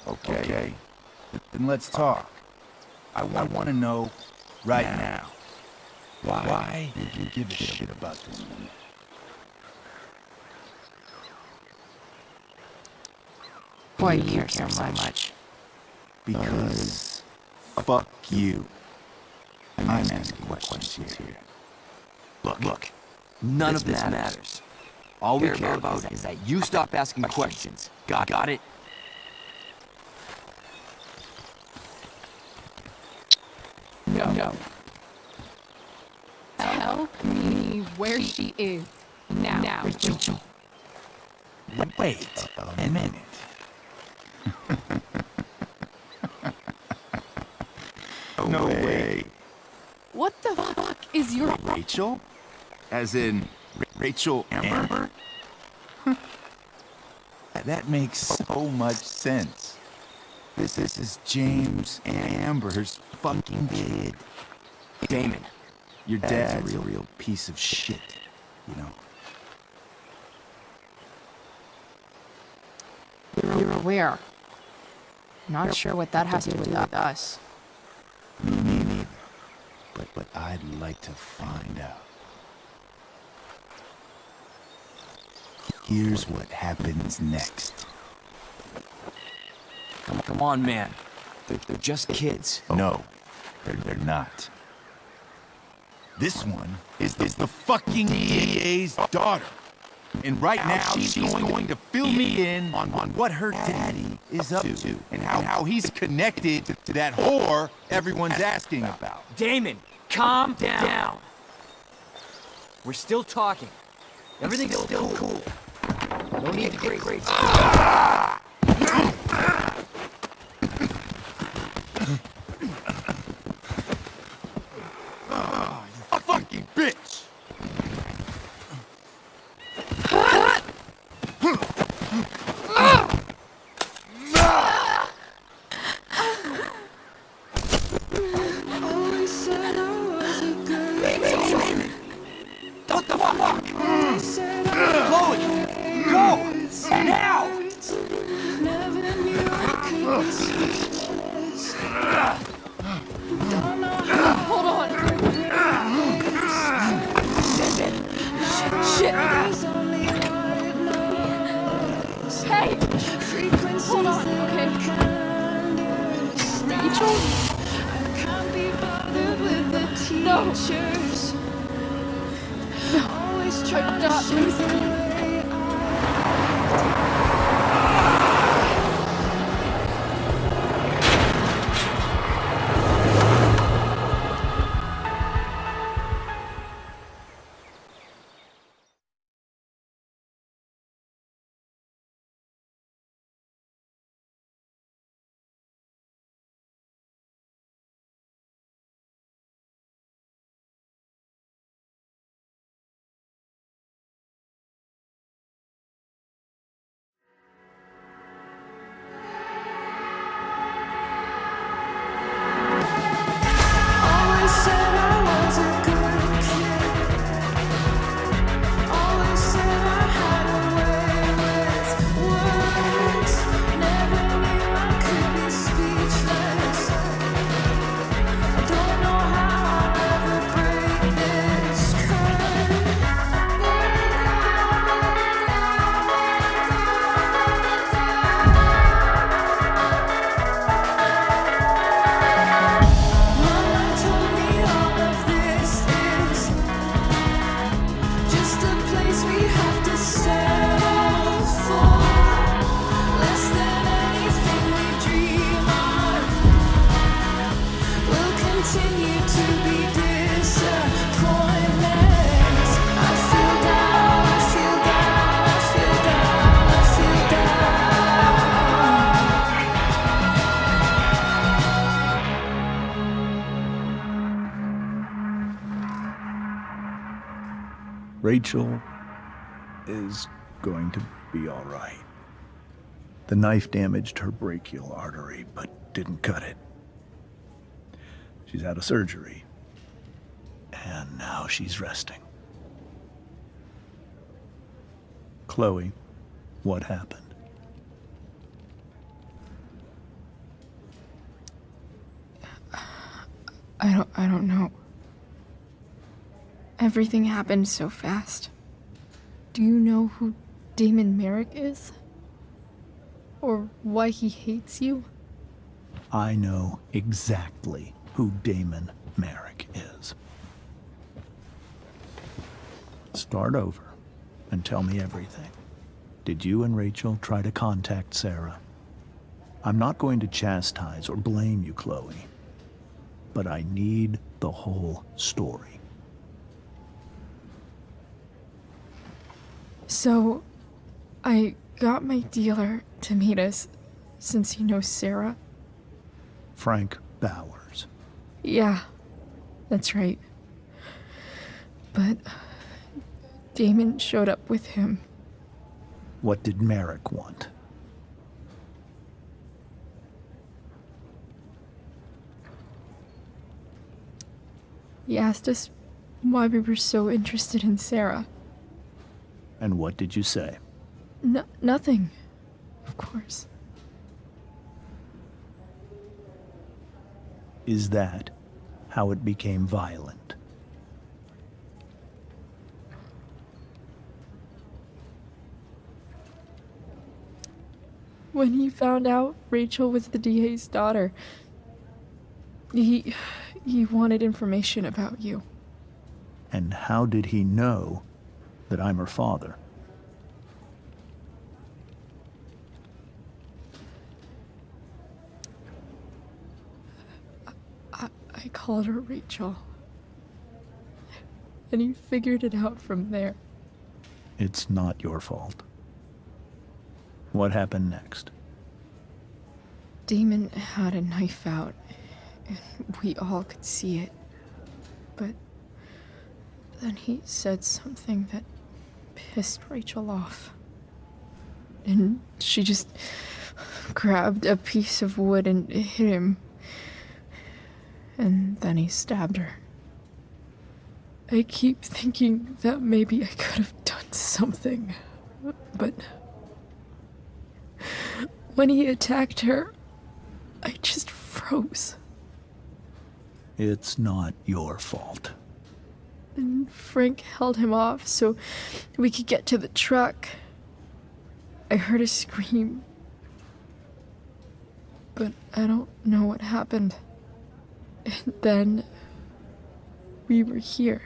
Okay. Then let's talk. I want to know right now. Why did you give a shit about this woman? Why do you care so much? Because fuck you. I'm asking questions here. Look. None of this matters. All we care about is that you stop asking questions. Got it? No. Tell me where she is. Now. Rachel. Wait a minute. No way. What the fuck is your... Rachel? As in Rachel Amber? That makes so much sense. This is James Amber's fucking kid. Damon, your dad's a real piece of shit, you know? You're aware. Not sure what that has to do with us. Me neither. But I'd like to find out. Here's what happens next. Come on, man. They're just kids. No, they're not. This one is the fucking DA's daughter. And right now, she's going to fill me in on what her daddy is up to and how he's connected to that whore everyone's asking about. Damon, calm down. We're still talking. Everything's still cool. No need to get crazy. You fucking bitch! What the fuck? Chloe, go! Now! Hold on. Shit. Hey! Hold on, okay? Rachel? No! Stop, listen. Rachel is going to be all right. The knife damaged her brachial artery, but didn't cut it. She's out of surgery, and now she's resting. Chloe, what happened? I don't know. Everything happened so fast. Do you know who Damon Merrick is? Or why he hates you? I know exactly who Damon Merrick is. Start over and tell me everything. Did you and Rachel try to contact Sarah? I'm not going to chastise or blame you, Chloe. but I need the whole story. So, I got my dealer to meet us, since he knows Sarah. Frank Bowers. Yeah, that's right. But Damon showed up with him. What did Merrick want? He asked us why we were so interested in Sarah. And what did you say? Nothing, of course. Is that how it became violent? When he found out Rachel was the DA's daughter, he wanted information about you. And how did he know that I'm her father? I called her Rachel. And he figured it out from there. It's not your fault. What happened next? Damon had a knife out, and we all could see it. But then he said something that pissed Rachel off. And she just grabbed a piece of wood and hit him. And then he stabbed her. I keep thinking that maybe I could have done something, but when he attacked her, I just froze. It's not your fault. And Frank held him off so we could get to the truck. I heard a scream, but I don't know what happened. And then we were here.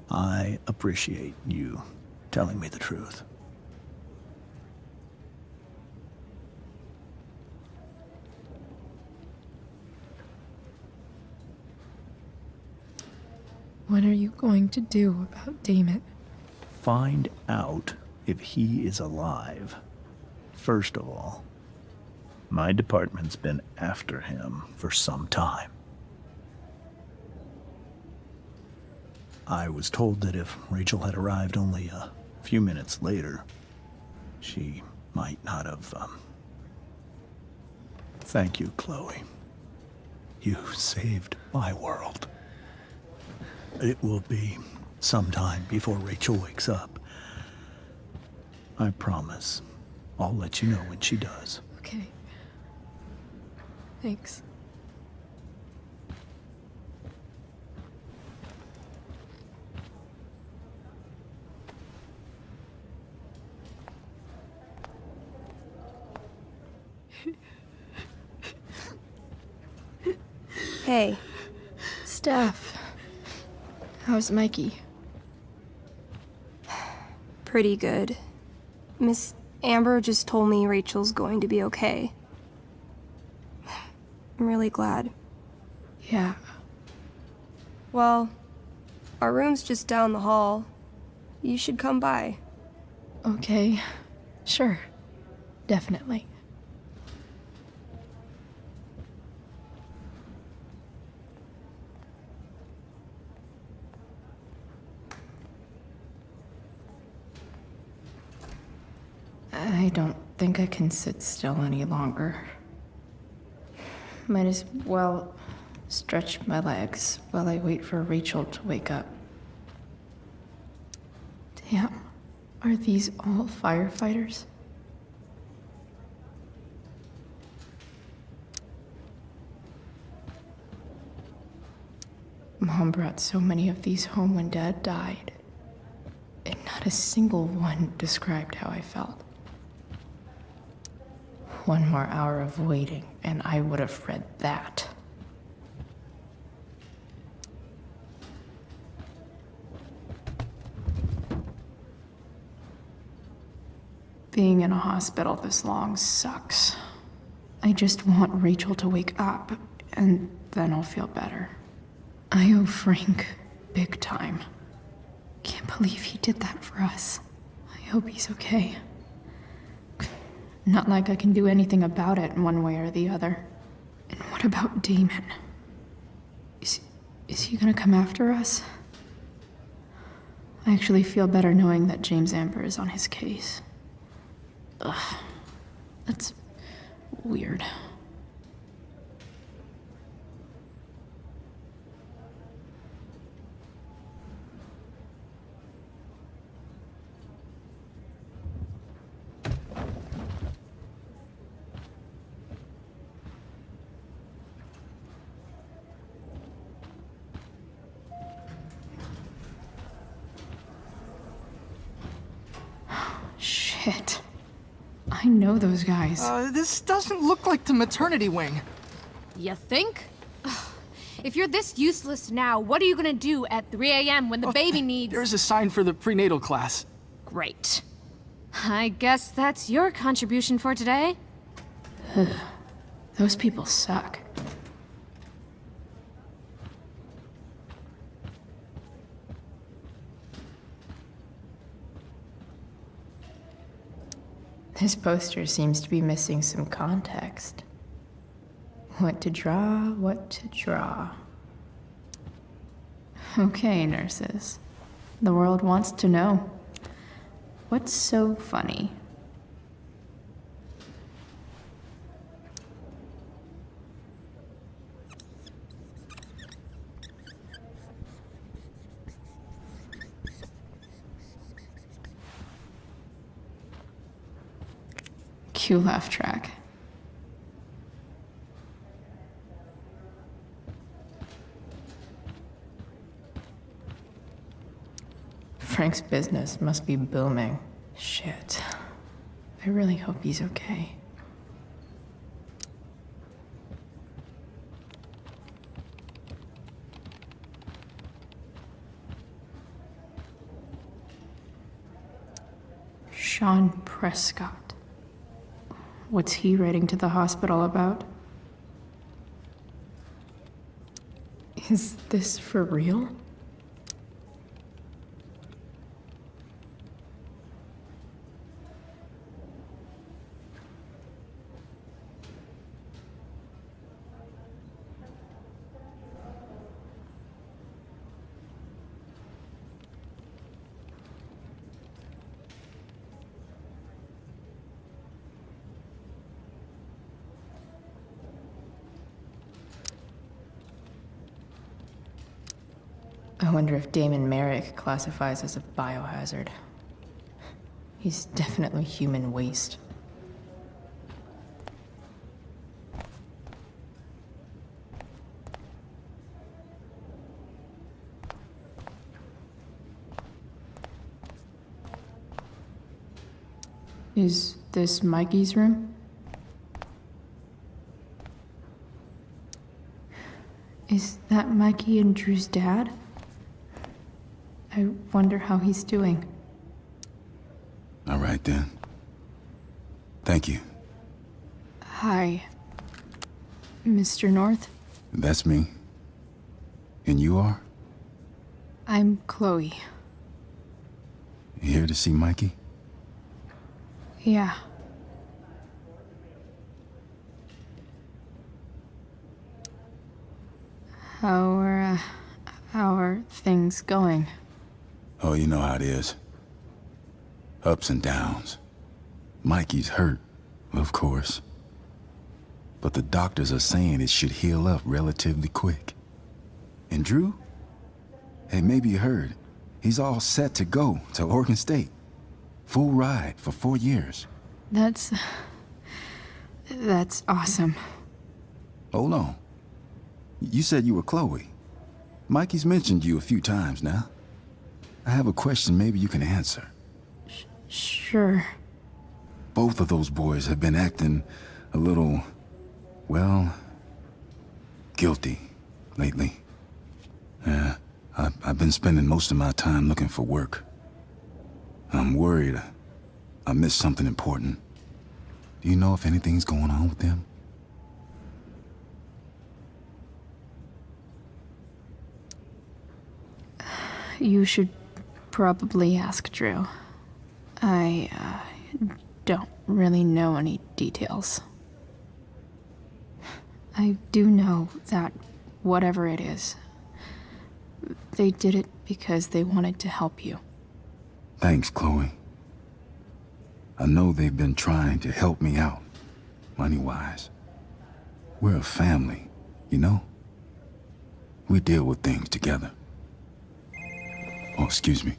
I appreciate you telling me the truth. What are you going to do about Damon? Find out if he is alive. First of all, my department's been after him for some time. I was told that if Rachel had arrived only a few minutes later, she might not have, Thank you, Chloe. You saved my world. It will be some time before Rachel wakes up. I promise. I'll let you know when she does. Okay. Thanks. Hey. Steph. How's Mikey? Pretty good. Miss Amber just told me Rachel's going to be okay. I'm really glad. Yeah. Well, our room's just down the hall. You should come by. Okay. Sure. Definitely. I don't think I can sit still any longer. Might as well stretch my legs while I wait for Rachel to wake up. Damn, are these all firefighters? Mom brought so many of these home when Dad died, and not a single one described how I felt. One more hour of waiting, and I would have read that. Being in a hospital this long sucks. I just want Rachel to wake up, and then I'll feel better. I owe Frank big time. Can't believe he did that for us. I hope he's okay. Not like I can do anything about it one way or the other. And what about Damon? Is he gonna come after us? I actually feel better knowing that James Amber is on his case. Ugh. That's weird. Shit. I know those guys. This doesn't look like the maternity wing. You think? Ugh. If you're this useless now, what are you gonna do at 3 a.m. when the baby needs... There's a sign for the prenatal class. Great. I guess that's your contribution for today. Those people suck. This poster seems to be missing some context. What to draw, what to draw. Okay, nurses. The world wants to know. What's so funny? Cue laugh track. Frank's business must be booming. Shit. I really hope he's okay. Sean Prescott. What's he writing to the hospital about? Is this for real? I wonder if Damon Merrick classifies as a biohazard. He's definitely human waste. Is this Mikey's room? Is that Mikey and Drew's dad? I wonder how he's doing. All right, then. Thank you. Hi, Mr. North. That's me. And you are? I'm Chloe. You here to see Mikey? Yeah. How are things going? Oh, you know how it is. Ups and downs. Mikey's hurt, of course. But the doctors are saying it should heal up relatively quick. And Drew? Hey, maybe you heard. He's all set to go to Oregon State. Full ride for 4 years. That's awesome. Hold on. You said you were Chloe. Mikey's mentioned you a few times now. I have a question maybe you can answer. Sure. Both of those boys have been acting a little, well, guilty lately. Yeah, I've been spending most of my time looking for work. I'm worried I missed something important. Do you know if anything's going on with them? You should probably ask Drew. I don't really know any details. I do know that whatever it is, they did it because they wanted to help you. Thanks, Chloe. I know they've been trying to help me out, money-wise. We're a family, you know? We deal with things together. Oh, excuse me.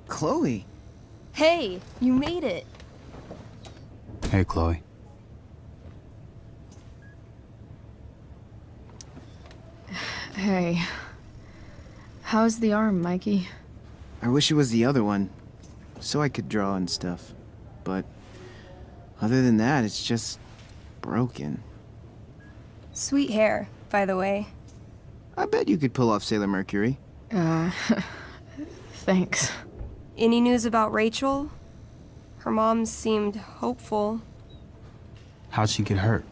Chloe. Hey, you made it. Hey, Chloe. Hey. How's the arm, Mikey? I wish it was the other one, so I could draw and stuff. But other than that, it's just broken. Sweet hair, by the way. I bet you could pull off Sailor Mercury. Thanks. Any news about Rachel? Her mom seemed hopeful. How'd she get hurt?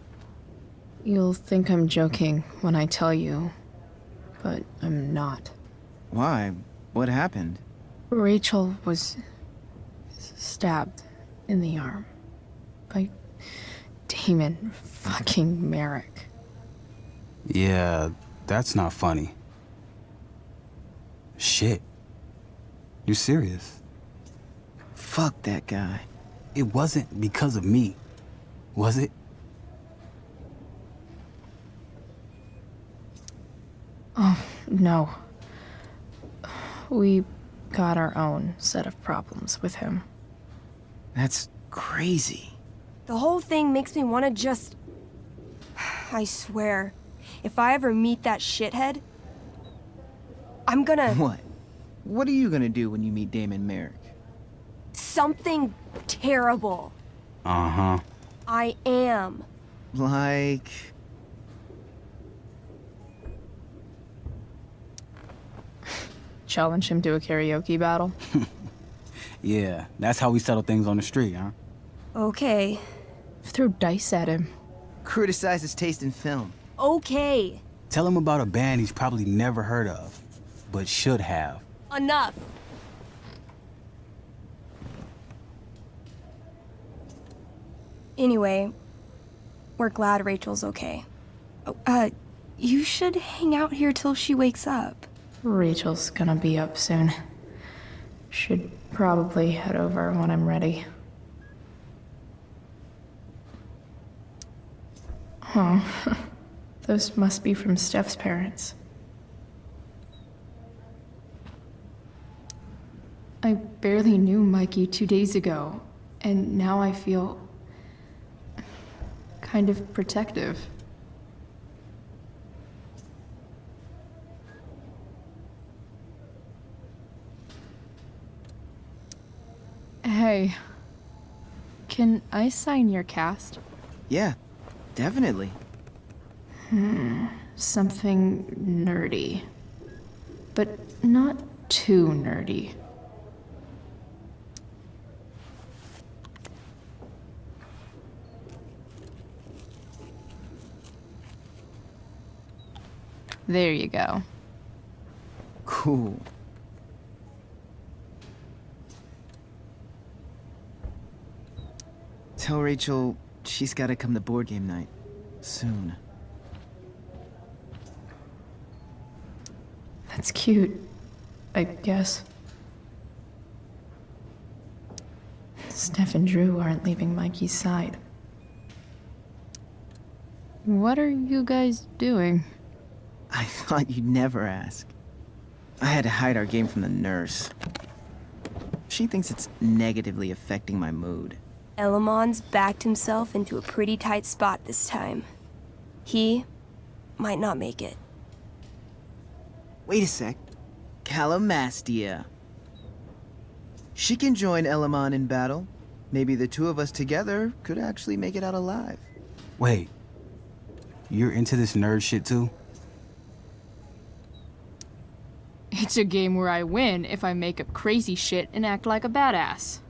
You'll think I'm joking when I tell you, but I'm not. Why? What happened? Rachel was stabbed in the arm by Damon fucking Merrick. Yeah, that's not funny. Shit. You serious? Fuck that guy. It wasn't because of me, was it? Oh, no. We got our own set of problems with him. That's crazy. The whole thing makes me want to just... I swear, if I ever meet that shithead, I'm gonna... What? What are you gonna do when you meet Damon Merrick? Something terrible. Uh-huh. I am. Like... Challenge him to a karaoke battle? Yeah, that's how we settle things on the street, huh? Okay. Throw dice at him. Criticize his taste in film. Okay. Tell him about a band he's probably never heard of, but should have. Enough. Anyway, we're glad Rachel's okay. Oh, you should hang out here till she wakes up. Rachel's gonna be up soon. Should probably head over when I'm ready. Huh. Those must be from Steph's parents. I barely knew Mikey 2 days ago, and now I feel kind of protective. Hey, can I sign your cast? Yeah, definitely. Something nerdy. But not too nerdy. There you go. Cool. Tell Rachel she's gotta come to board game night. Soon. That's cute, I guess. Steph and Drew aren't leaving Mikey's side. What are you guys doing? I thought you'd never ask. I had to hide our game from the nurse. She thinks it's negatively affecting my mood. Elamon's backed himself into a pretty tight spot this time. He might not make it. Wait a sec. Calamastia. She can join Elamon in battle. Maybe the two of us together could actually make it out alive. Wait. You're into this nerd shit too? It's a game where I win if I make up crazy shit and act like a badass.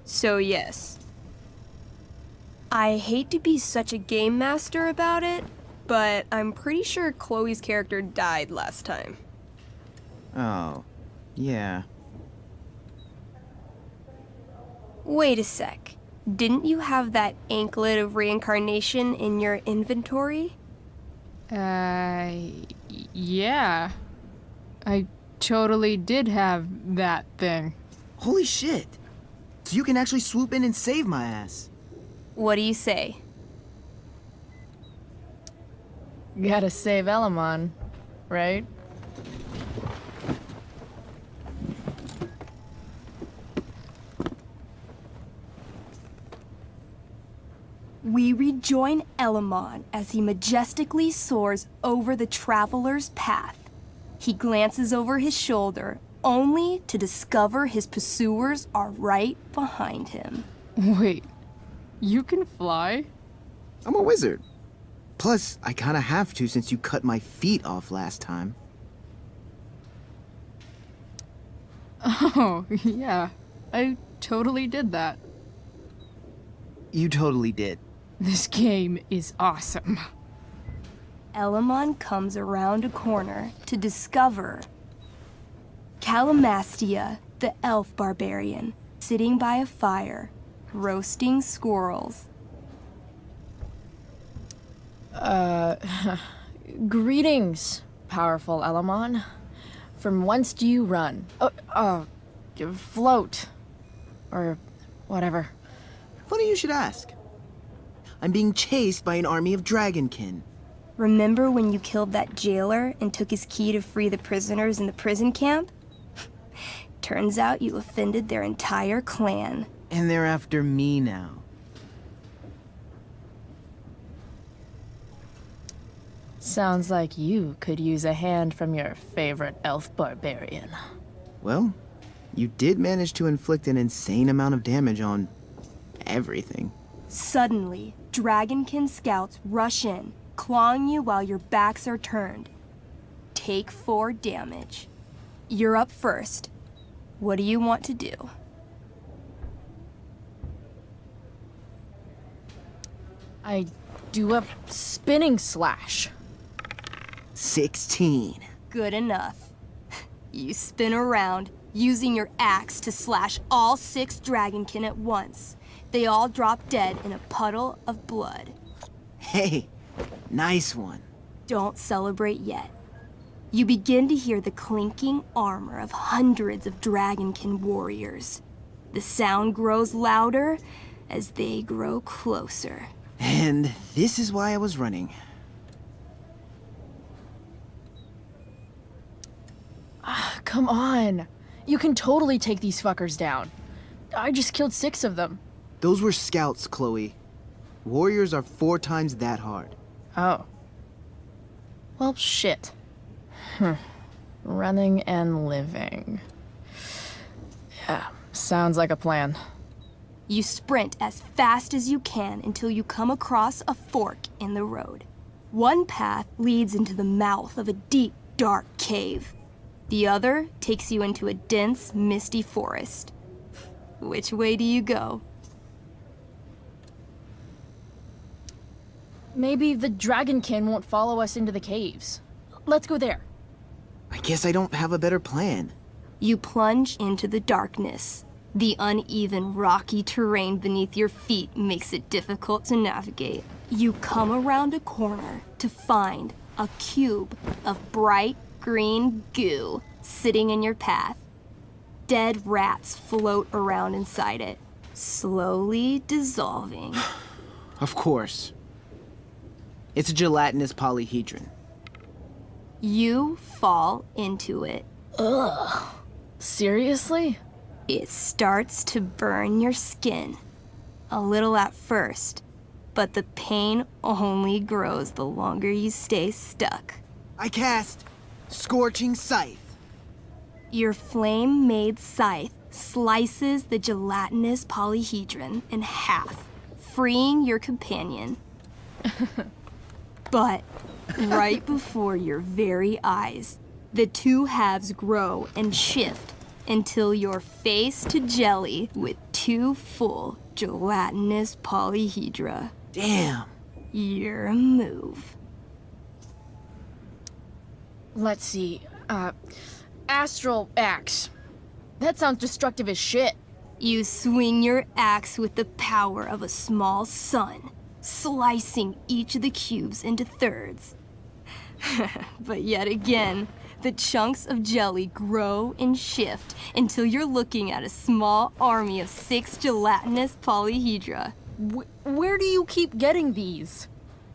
So yes. I hate to be such a game master about it, but I'm pretty sure Chloe's character died last time. Oh, yeah. Wait a sec. Didn't you have that anklet of reincarnation in your inventory? Yeah. I totally did have that thing. Holy shit! So you can actually swoop in and save my ass. What do you say? Gotta save Elamon, right? We rejoin Elamon as he majestically soars over the traveler's path. He glances over his shoulder, only to discover his pursuers are right behind him. Wait, you can fly? I'm a wizard. Plus, I kinda have to since you cut my feet off last time. Oh, yeah. I totally did that. You totally did. This game is awesome. Elamon comes around a corner to discover Calamastia, the elf barbarian, sitting by a fire, roasting squirrels. Greetings, powerful Elamon. From whence do you run? Float. Or whatever. Funny you should ask. I'm being chased by an army of dragonkin. Remember when you killed that jailer and took his key to free the prisoners in the prison camp? Turns out you offended their entire clan. And they're after me now. Sounds like you could use a hand from your favorite elf barbarian. Well, you did manage to inflict an insane amount of damage on everything. Suddenly, dragonkin scouts rush in, clawing you while your backs are turned. Take 4 damage. You're up first. What do you want to do? I do a spinning slash. 16. Good enough. You spin around, using your axe to slash all 6 dragonkin at once. They all drop dead in a puddle of blood. Hey, nice one. Don't celebrate yet. You begin to hear the clinking armor of hundreds of dragonkin warriors. The sound grows louder as they grow closer. And this is why I was running. Come on. You can totally take these fuckers down. I just killed 6 of them. Those were scouts, Chloe. Warriors are 4 times that hard. Oh. Well, shit. Running and living. Yeah, sounds like a plan. You sprint as fast as you can until you come across a fork in the road. One path leads into the mouth of a deep, dark cave. The other takes you into a dense, misty forest. Which way do you go? Maybe the dragonkin won't follow us into the caves. Let's go there. I guess I don't have a better plan. You plunge into the darkness. The uneven, rocky terrain beneath your feet makes it difficult to navigate. You come around a corner to find a cube of bright green goo sitting in your path. Dead rats float around inside it, slowly dissolving. Of course. It's a gelatinous polyhedron. You fall into it. Ugh. Seriously? It starts to burn your skin. A little at first, but the pain only grows the longer you stay stuck. I cast Scorching Scythe. Your flame-made scythe slices the gelatinous polyhedron in half, freeing your companion. But right before your very eyes, the two halves grow and shift until you're face to jelly with two full gelatinous polyhedra. Damn. Your move. Let's see. Astral axe. That sounds destructive as shit. You swing your axe with the power of a small sun, slicing each of the cubes into thirds. But yet again, the chunks of jelly grow and shift until you're looking at a small army of 6 gelatinous polyhedra. Where do you keep getting these?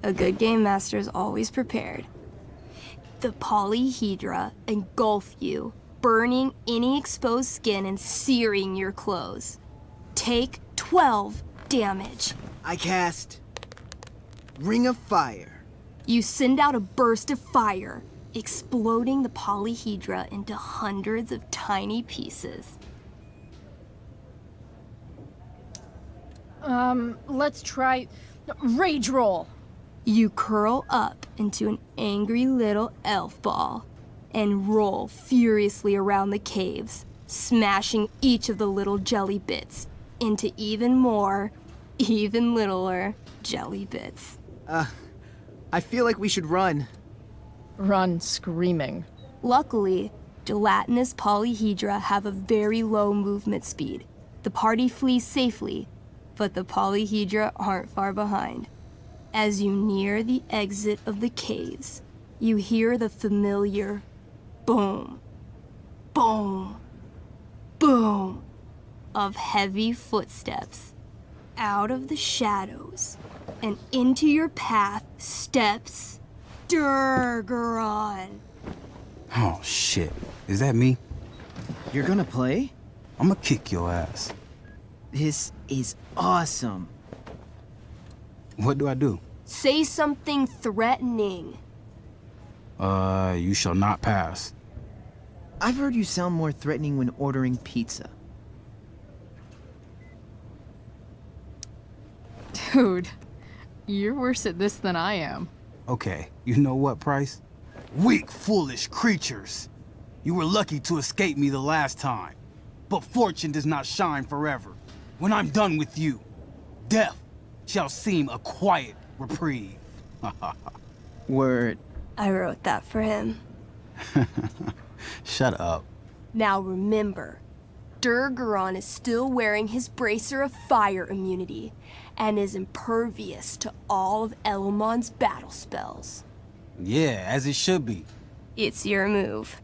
A good game master is always prepared. The polyhedra engulf you, burning any exposed skin and searing your clothes. Take 12 damage. I cast Ring of Fire. You send out a burst of fire, exploding the polyhedra into hundreds of tiny pieces. Let's try rage roll. You curl up into an angry little elf ball and roll furiously around the caves, smashing each of the little jelly bits into even more, even littler jelly bits. I feel like we should run. Run screaming. Luckily, gelatinous polyhedra have a very low movement speed. The party flees safely, but the polyhedra aren't far behind. As you near the exit of the caves, you hear the familiar boom, boom, boom of heavy footsteps. Out of the shadows and into your path steps Durgaron. Oh, shit. Is that me? You're gonna play? I'm gonna kick your ass. This is awesome. What do I do? Say something threatening. You shall not pass. I've heard you sound more threatening when ordering pizza. Dude, you're worse at this than I am. Okay, you know what, Price? Weak, foolish creatures! You were lucky to escape me the last time. But fortune does not shine forever. When I'm done with you, death shall seem a quiet reprieve. Word. I wrote that for him. Shut up. Now remember, Durgaron is still wearing his Bracer of Fire immunity and is impervious to all of Elomon's battle spells. Yeah, as it should be. It's your move.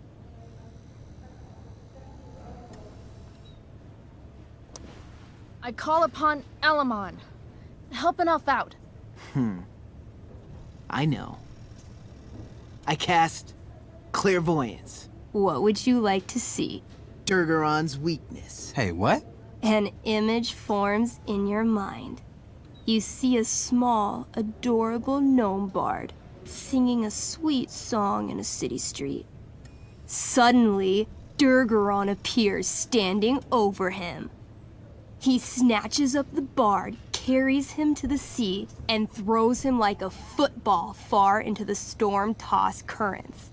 I call upon Elomon. Help an elf out. I know. I cast Clairvoyance. What would you like to see? Durgaron's weakness. Hey, what? An image forms in your mind. You see a small, adorable gnome bard singing a sweet song in a city street. Suddenly, Durgaron appears standing over him. He snatches up the bard, carries him to the sea, and throws him like a football far into the storm-tossed currents.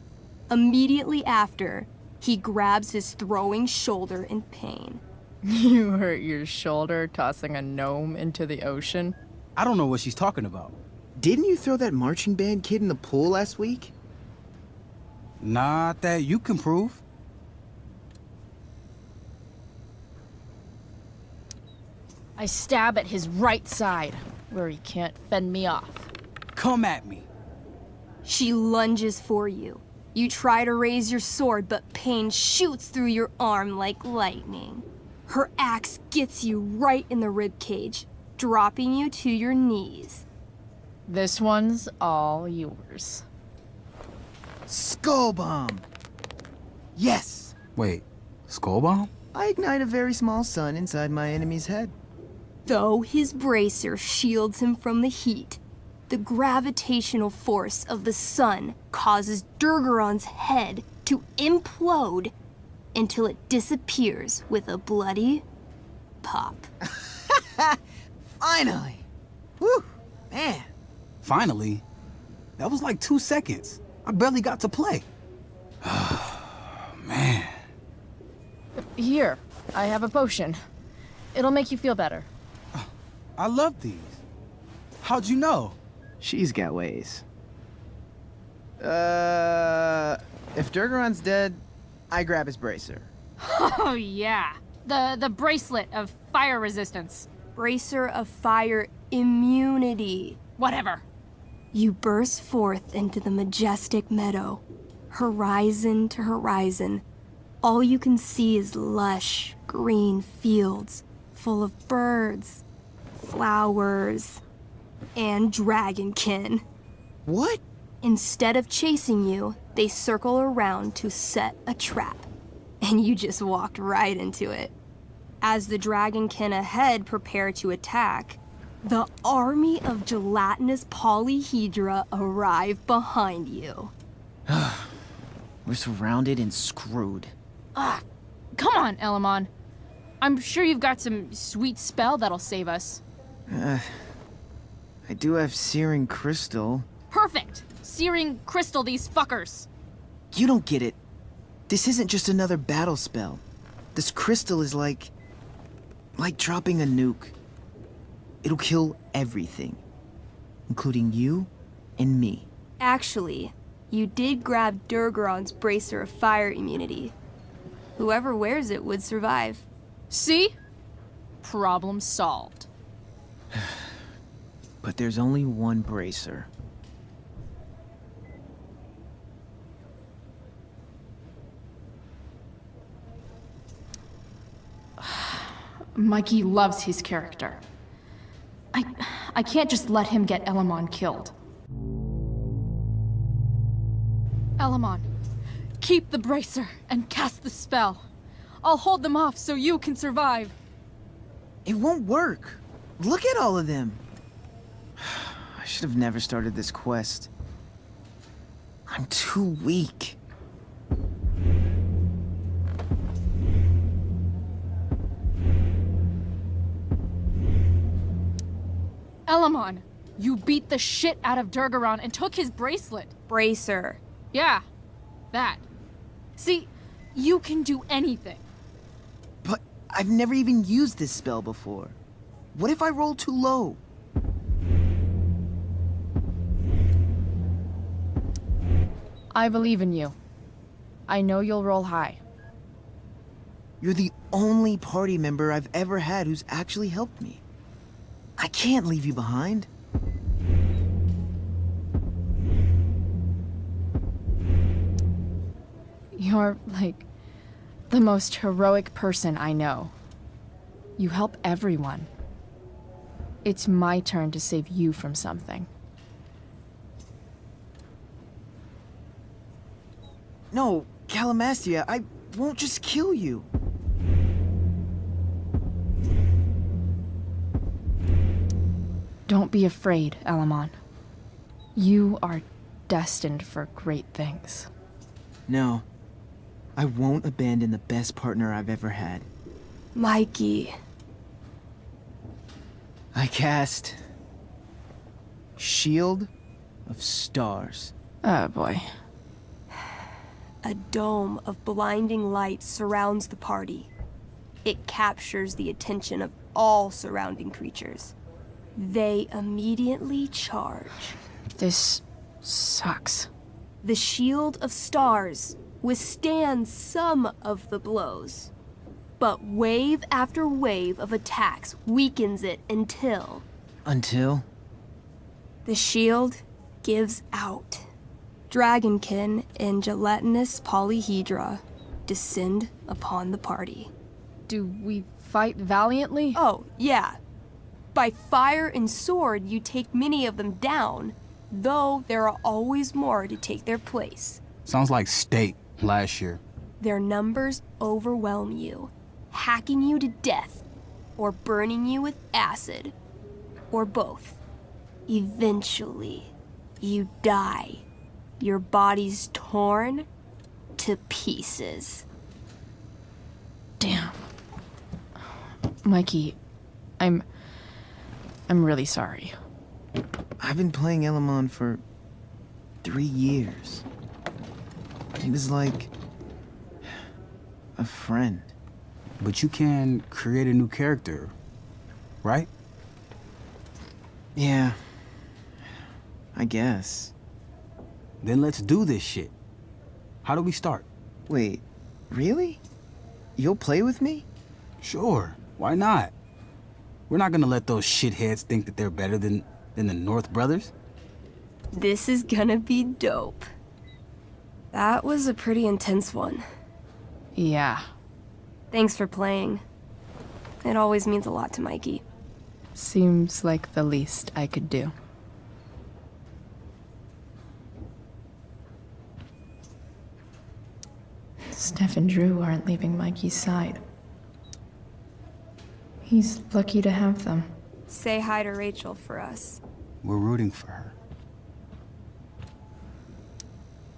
Immediately after, he grabs his throwing shoulder in pain. You hurt your shoulder tossing a gnome into the ocean? I don't know what she's talking about. Didn't you throw that marching band kid in the pool last week? Not that you can prove. I stab at his right side, where he can't fend me off. Come at me. She lunges for you. You try to raise your sword, but pain shoots through your arm like lightning. Her axe gets you right in the ribcage, dropping you to your knees. This one's all yours. Skull bomb! Yes! Wait, skull bomb? I ignite a very small sun inside my enemy's head. Though his bracer shields him from the heat, the gravitational force of the sun causes Durgaron's head to implode until it disappears with a bloody pop. Finally! Whew, man. Finally? That was like 2 seconds. I barely got to play. Man. Here, I have a potion. It'll make you feel better. I love these. How'd you know? She's got ways. If Durgaron's dead, I grab his bracer. Oh, yeah. The bracelet of fire resistance. Bracer of fire immunity. Whatever. You burst forth into the majestic meadow, horizon to horizon. All you can see is lush, green fields full of birds, flowers, and dragonkin. What? Instead of chasing you, they circle around to set a trap. And you just walked right into it. As the dragonkin ahead prepare to attack, the army of gelatinous polyhedra arrive behind you. We're surrounded and screwed. Come on, Elamon. I'm sure you've got some sweet spell that'll save us. I do have Searing Crystal. Perfect! Searing crystal these fuckers. You don't get it. This isn't just another battle spell. This crystal is like dropping a nuke. It'll kill everything, including you and me. Actually, you did grab Durgaron's bracer of fire immunity. Whoever wears it would survive. See? Problem solved. But there's only one bracer. Mikey loves his character. I can't just let him get Elamon killed. Elamon, keep the bracer and cast the spell. I'll hold them off so you can survive. It won't work. Look at all of them. I should have never started this quest. I'm too weak. Elamon, you beat the shit out of Durgaron and took his bracelet. Bracer. Yeah, that. See, you can do anything. But I've never even used this spell before. What if I roll too low? I believe in you. I know you'll roll high. You're the only party member I've ever had who's actually helped me. I can't leave you behind. You're, like, the most heroic person I know. You help everyone. It's my turn to save you from something. No, Calamastia, I won't just kill you. Don't be afraid, Elamon. You are destined for great things. No, I won't abandon the best partner I've ever had. Mikey. I cast Shield of Stars. Oh boy. A dome of blinding light surrounds the party. It captures the attention of all surrounding creatures. They immediately charge. This sucks. The Shield of Stars withstands some of the blows, but wave after wave of attacks weakens it until... Until? The shield gives out. Dragonkin and gelatinous polyhedra descend upon the party. Do we fight valiantly? Oh, yeah. By fire and sword, you take many of them down, though there are always more to take their place. Sounds like State last year. Their numbers overwhelm you, hacking you to death, or burning you with acid, or both. Eventually, you die. Your body's torn to pieces. Damn. Mikey, I'm really sorry. I've been playing Elamon for 3 years. He was like a friend. But you can create a new character, right? Yeah, I guess. Then let's do this shit. How do we start? Wait, really? You'll play with me? Sure, why not? We're not gonna let those shitheads think that they're better than the North Brothers. This is gonna be dope. That was a pretty intense one. Yeah. Thanks for playing. It always means a lot to Mikey. Seems like the least I could do. Steph and Drew aren't leaving Mikey's side. He's lucky to have them. Say hi to Rachel for us. We're rooting for her.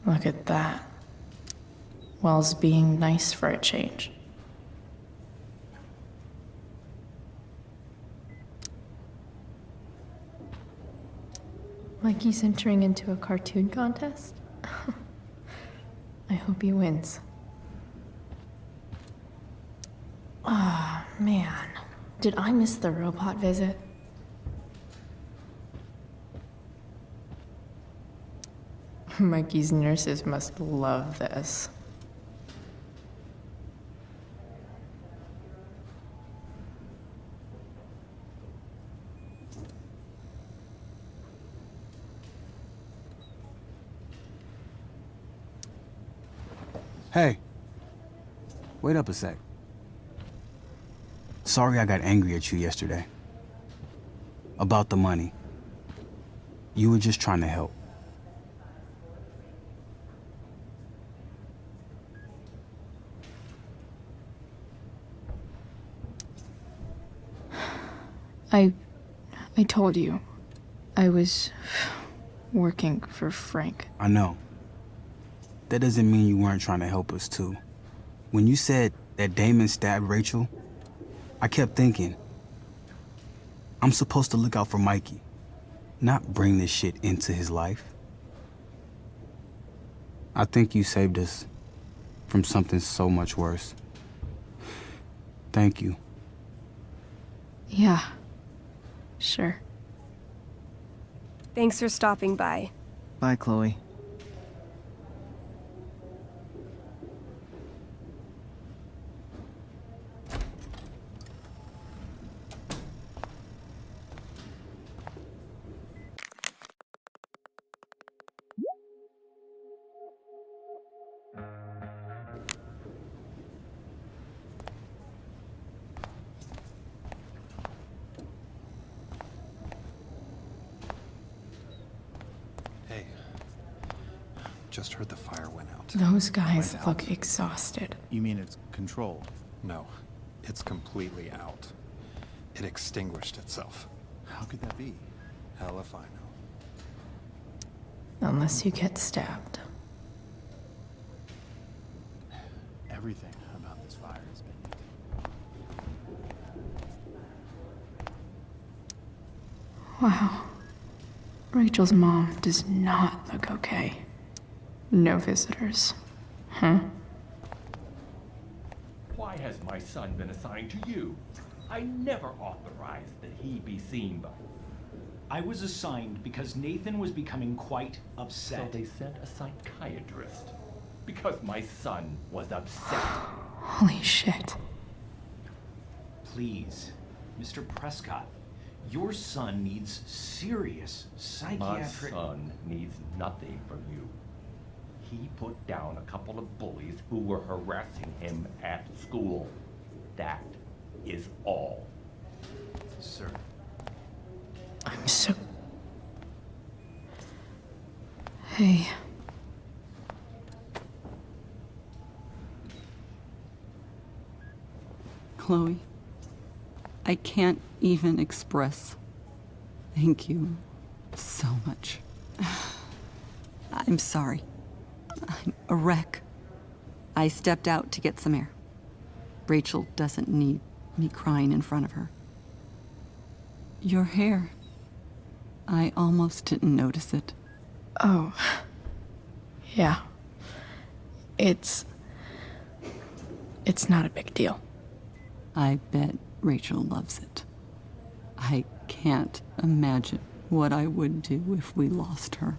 Look at that. Wells being nice for a change. Mikey's entering into a cartoon contest? I hope he wins. Ah, man. Did I miss the robot visit? Mikey's nurses must love this. Hey, wait up a sec. Sorry I got angry at you yesterday. About the money. You were just trying to help. I told you. I was working for Frank. I know. That doesn't mean you weren't trying to help us too. When you said that Damon stabbed Rachel, I kept thinking, I'm supposed to look out for Mikey, not bring this shit into his life. I think you saved us from something so much worse. Thank you. Yeah. Sure. Thanks for stopping by. Bye, Chloe. Just heard the fire went out. Those guys look exhausted. You mean it's controlled? No, it's completely out. It extinguished itself. How could that be? Hell if I know. Unless you get stabbed. Everything about this fire has been... Wow. Rachel's mom does not look okay. No visitors. Huh? Why has my son been assigned to you? I never authorized that he be seen by... I was assigned because Nathan was becoming quite upset. So they sent a psychiatrist. Because my son was upset. Holy shit. Please, Mr. Prescott, your son needs serious psychiatric... My son needs nothing from you. He put down a couple of bullies who were harassing him at school. That is all. Sir. I'm so... Hey. Chloe, I can't even express thank you so much. I'm sorry. I'm a wreck. I stepped out to get some air. Rachel doesn't need me crying in front of her. Your hair. I almost didn't notice it. Oh, Yeah. It's not a big deal. I bet Rachel loves it. I can't imagine what I would do if we lost her.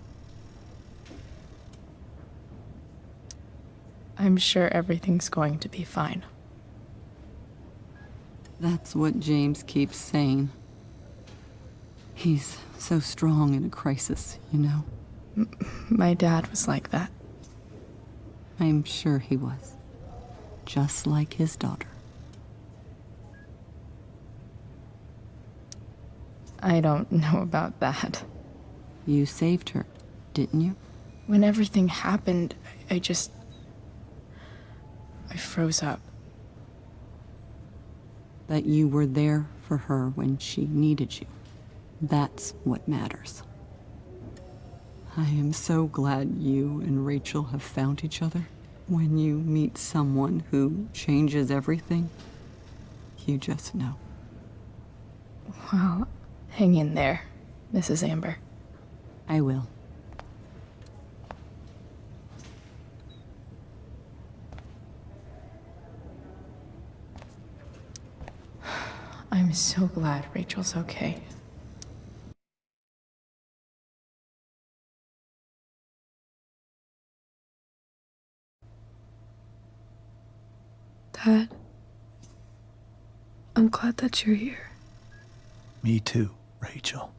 I'm sure everything's going to be fine. That's what James keeps saying. He's so strong in a crisis, you know? My dad was like that. I'm sure he was. Just like his daughter. I don't know about that. You saved her, didn't you? When everything happened, I froze up. That you were there for her when she needed you. That's what matters. I am so glad you and Rachel have found each other. When you meet someone who changes everything, you just know. Well, hang in there, Mrs. Amber. I will. I'm so glad Rachel's okay. Dad, I'm glad that you're here. Me too, Rachel.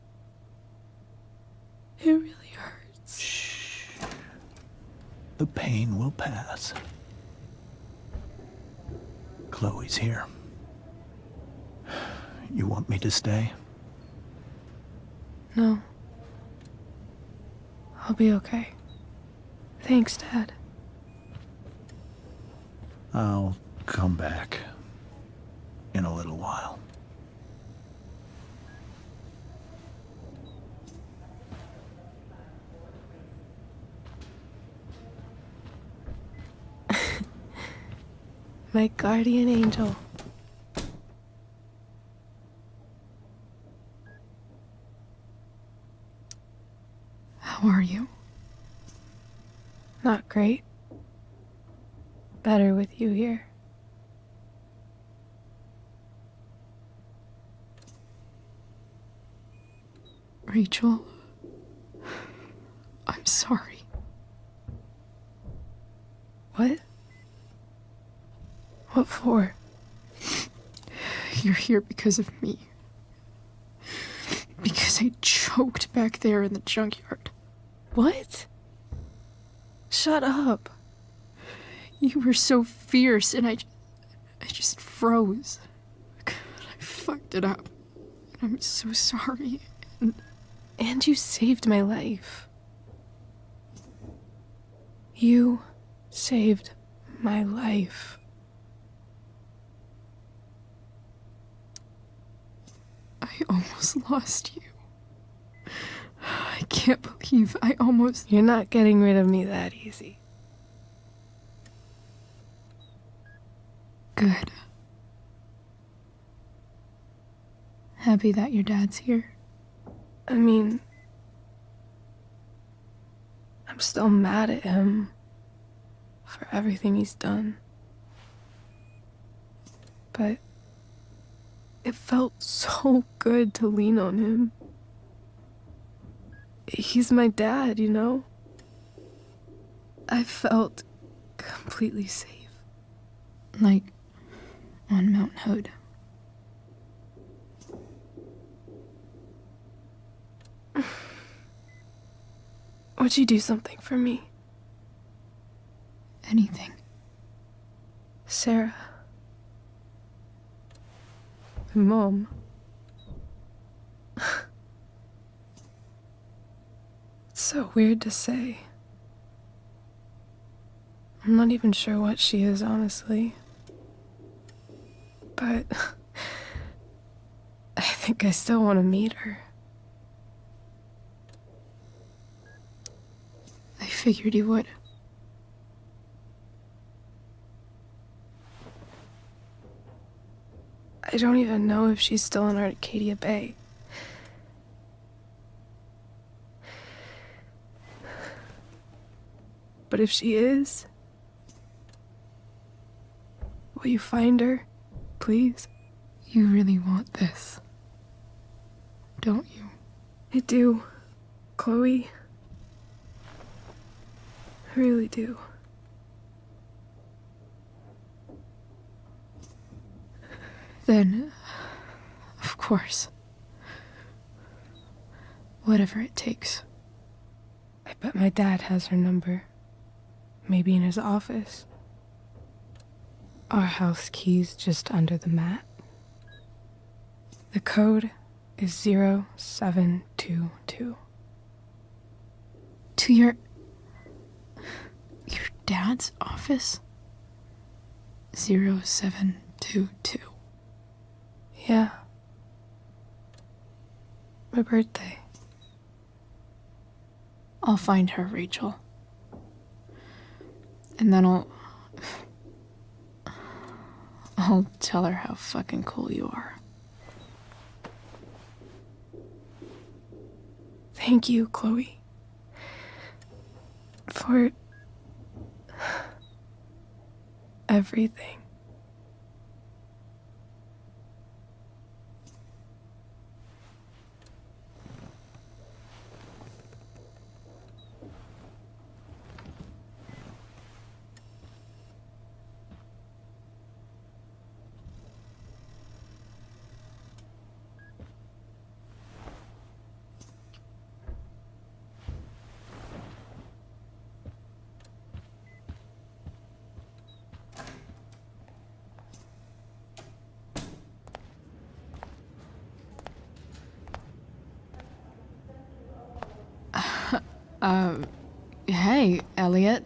It really hurts. Shh. The pain will pass. Chloe's here. You want me to stay? No. I'll be okay. Thanks, Dad. I'll come back in a little while. My guardian angel. How are you? Not great. Better with you here. Rachel, I'm sorry. What? What for? You're here because of me. Because I choked back there in the junkyard. What? Shut up. You were so fierce, and I just froze. God, I fucked it up. I'm so sorry. And you saved my life. You saved my life. I almost lost you. I can't believe I almost... You're not getting rid of me that easy. Good. Happy that your dad's here. I mean, I'm still mad at him for everything he's done. But it felt so good to lean on him. He's my dad, you know? I felt completely safe. Like on Mount Hood. Would you do something for me? Anything. Sarah. My mom. It's so weird to say. I'm not even sure what she is, honestly. But I think I still want to meet her. I figured you would. I don't even know if she's still in Arcadia Bay. But if she is, will you find her, please? You really want this, don't you? I do, Chloe. I really do. Then, of course. Whatever it takes. I bet my dad has her number. Maybe in his office. Our house key's just under the mat. The code is 0722. To your dad's office? 0722. Yeah. My birthday. I'll find her, Rachel. And then I'll tell her how fucking cool you are. Thank you, Chloe. For everything. Hey, Elliot.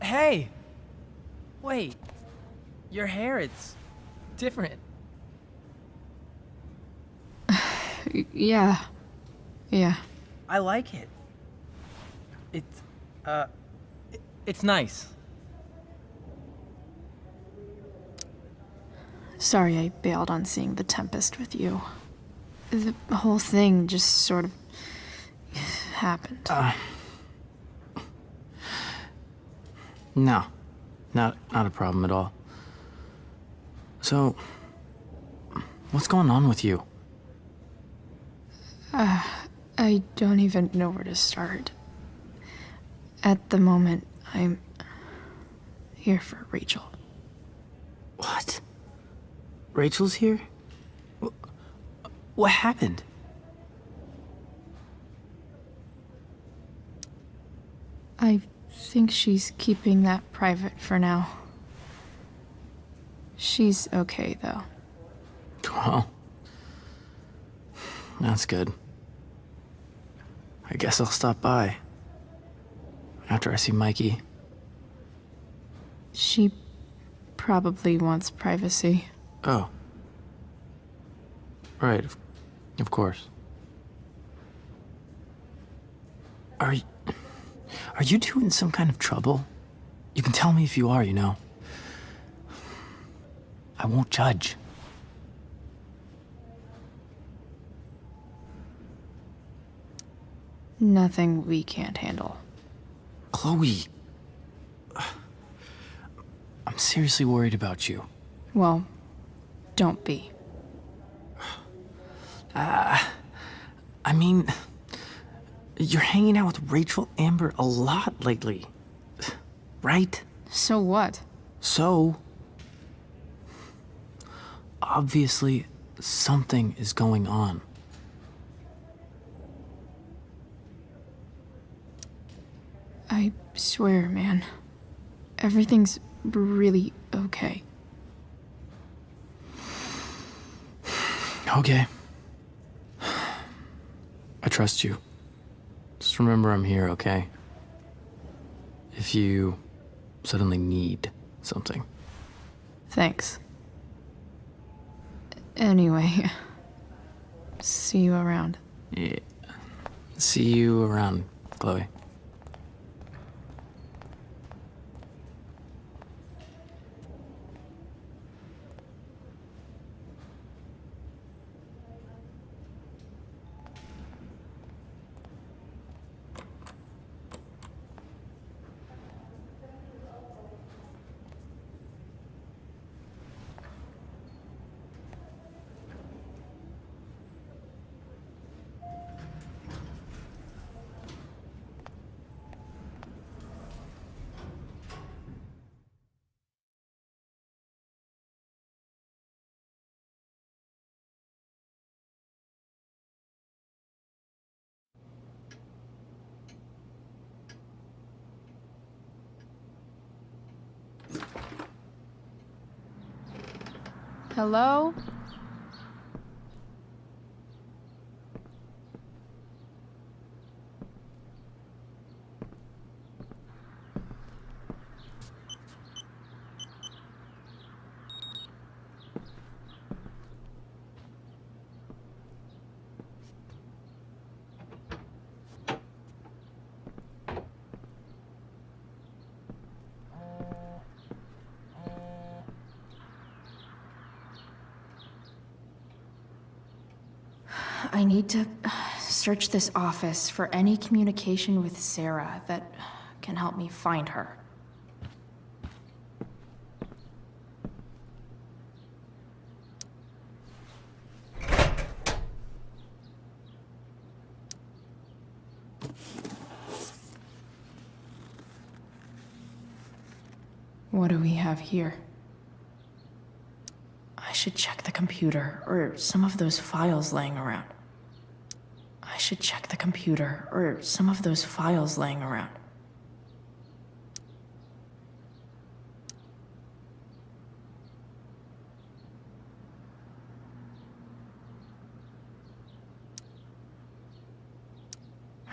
Hey! Wait. Your hair, it's different. Yeah. I like it. It's nice. Sorry I bailed on seeing The Tempest with you. The whole thing just sort of happened. No. Not a problem at all. So, what's going on with you? I don't even know where to start. At the moment, I'm here for Rachel. What? Rachel's here? What happened? I think she's keeping that private for now. She's okay, though. Well, that's good. I guess I'll stop by after I see Mikey. She probably wants privacy. Oh. Right, of course. Are you two in some kind of trouble? You can tell me if you are, you know. I won't judge. Nothing we can't handle. Chloe. I'm seriously worried about you. Well, don't be. I mean, you're hanging out with Rachel Amber a lot lately, right? So what? So, obviously, something is going on. I swear, man. Everything's really okay. Okay. I trust you. Just remember I'm here, okay? If you suddenly need something. Thanks. Anyway, see you around. Yeah. See you around, Chloe. Hello? I need to search this office for any communication with Sarah that can help me find her. What do we have here? I should check the computer or some of those files laying around. I should check the computer or some of those files laying around.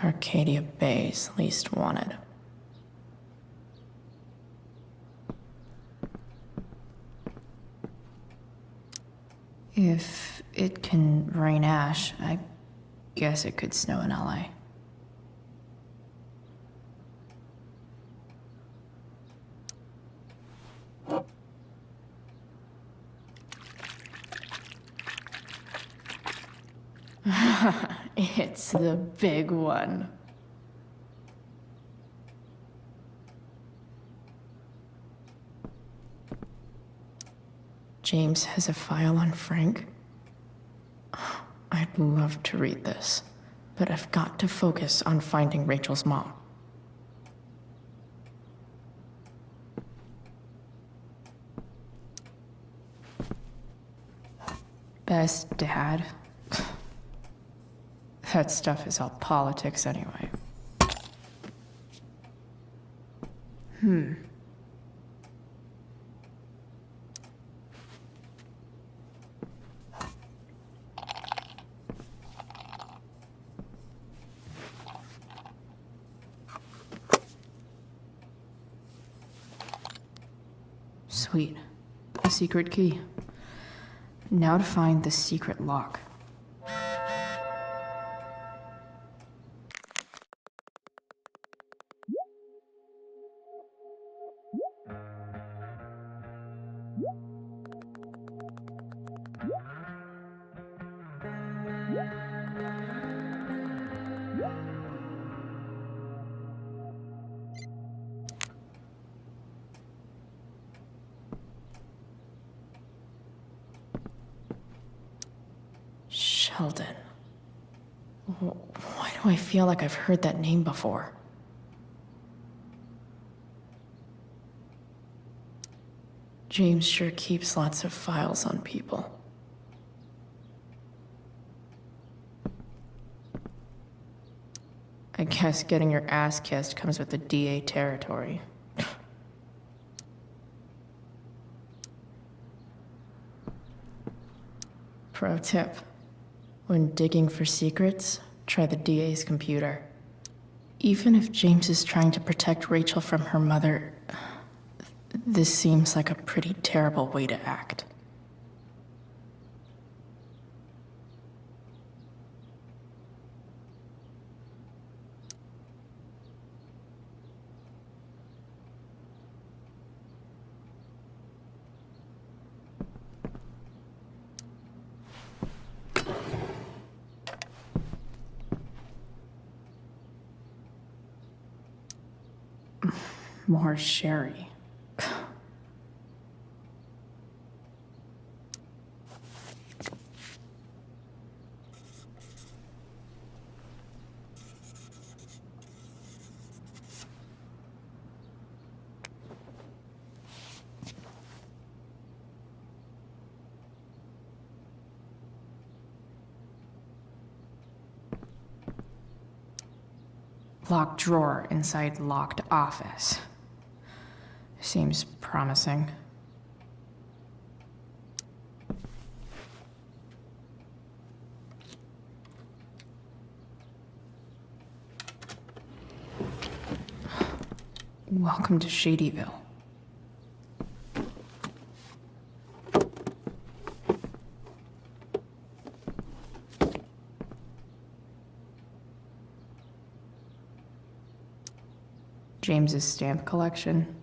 Arcadia Bay's least wanted. If it can rain ash, I guess it could snow in LA. It's the big one. James has a file on Frank. I'd love to read this, but I've got to focus on finding Rachel's mom. Best dad. That stuff is all politics anyway. Sweet. A secret key. Now to find the secret lock. Sheldon. Why do I feel like I've heard that name before? James sure keeps lots of files on people. I guess getting your ass kissed comes with the DA territory. Pro tip. When digging for secrets, try the DA's computer. Even if James is trying to protect Rachel from her mother, this seems like a pretty terrible way to act. More sherry. Locked drawer inside locked office. Seems promising. Welcome to Shadyville. James's stamp collection.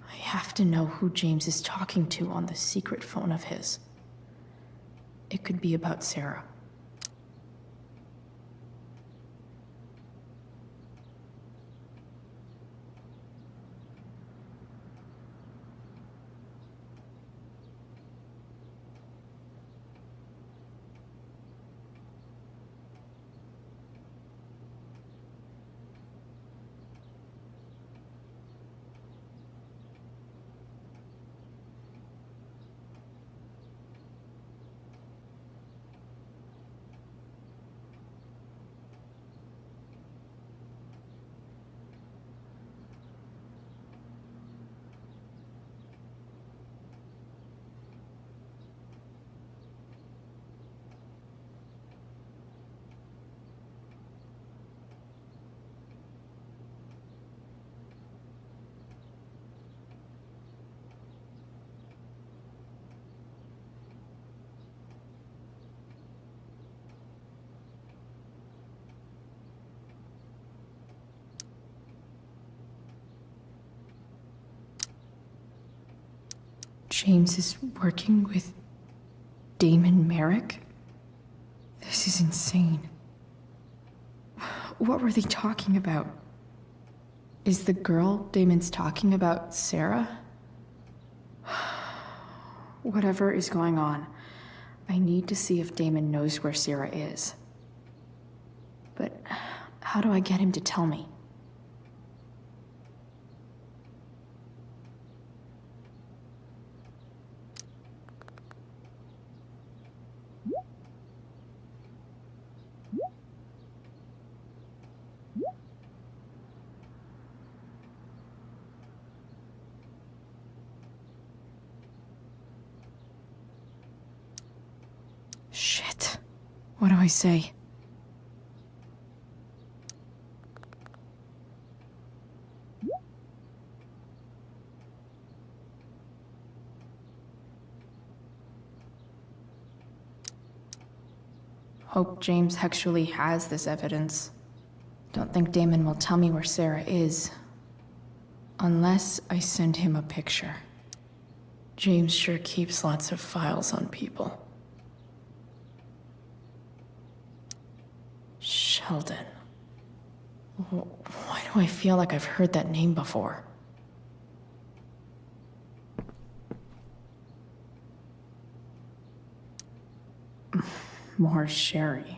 I have to know who James is talking to on the secret phone of his. It could be about Sarah. James is working with Damon Merrick? This is insane. What were they talking about? Is the girl Damon's talking about Sarah? Whatever is going on, I need to see if Damon knows where Sarah is. But how do I get him to tell me? Shit. What do I say? Hope James actually has this evidence. Don't think Damon will tell me where Sarah is. Unless I send him a picture. James sure keeps lots of files on people. Sheldon. Why do I feel like I've heard that name before? More Sherry.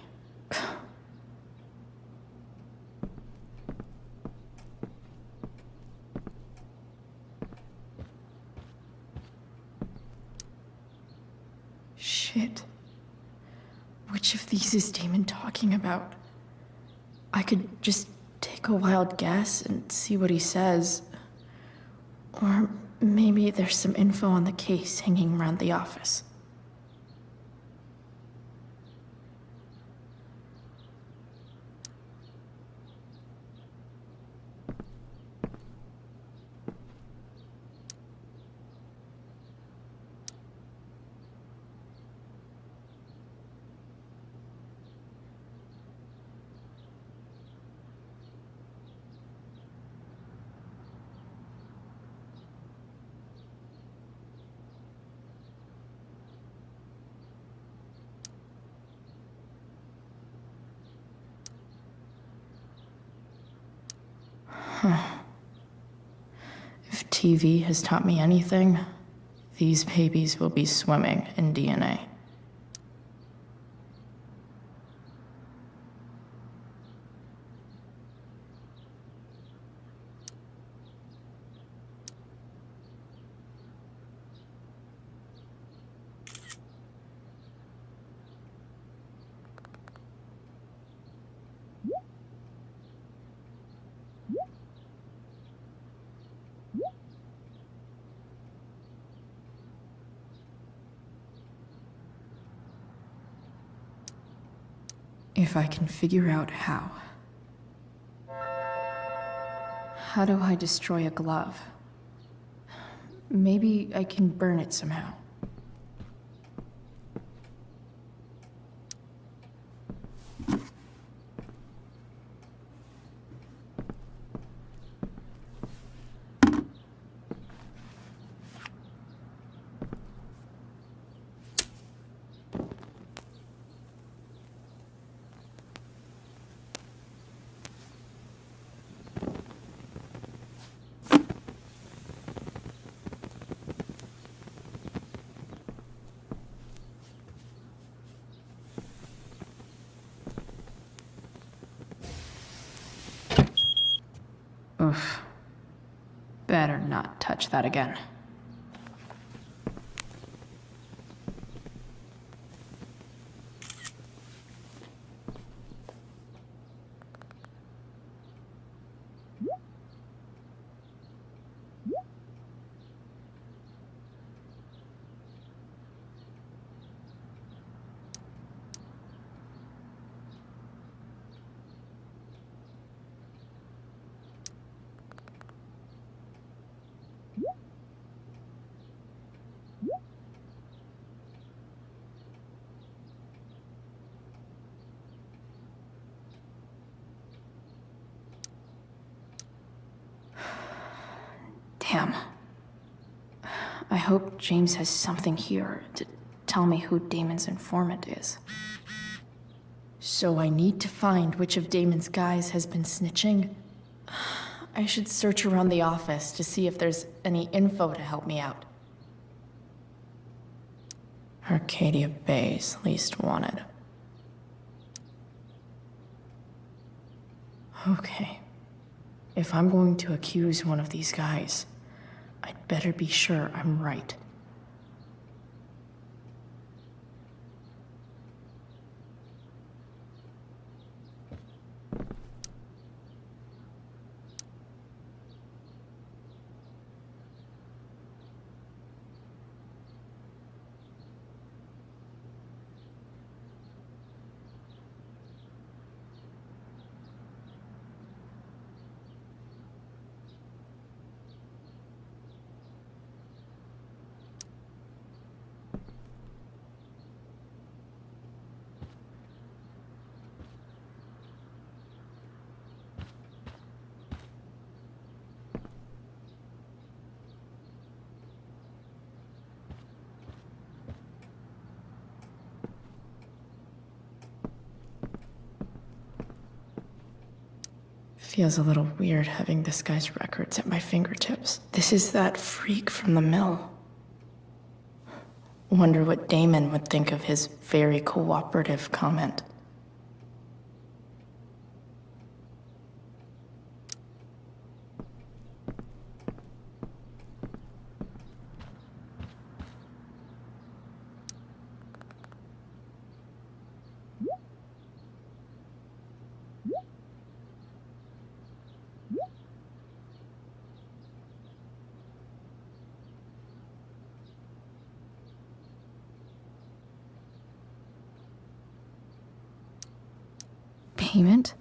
Shit. Which of these is Damon talking about? I could just take a wild guess and see what he says. Or maybe there's some info on the case hanging around the office. Huh. If TV has taught me anything, these babies will be swimming in DNA. If I can figure out how. How do I destroy a glove? Maybe I can burn it somehow. Oof. Better not touch that again. Damn. I hope James has something here to tell me who Damon's informant is. So I need to find which of Damon's guys has been snitching. I should search around the office to see if there's any info to help me out. Arcadia Bay's least wanted. Okay. If I'm going to accuse one of these guys, I'd better be sure I'm right. Feels a little weird having this guy's records at my fingertips. This is that freak from the mill. Wonder what Damon would think of his very cooperative comment. Payment?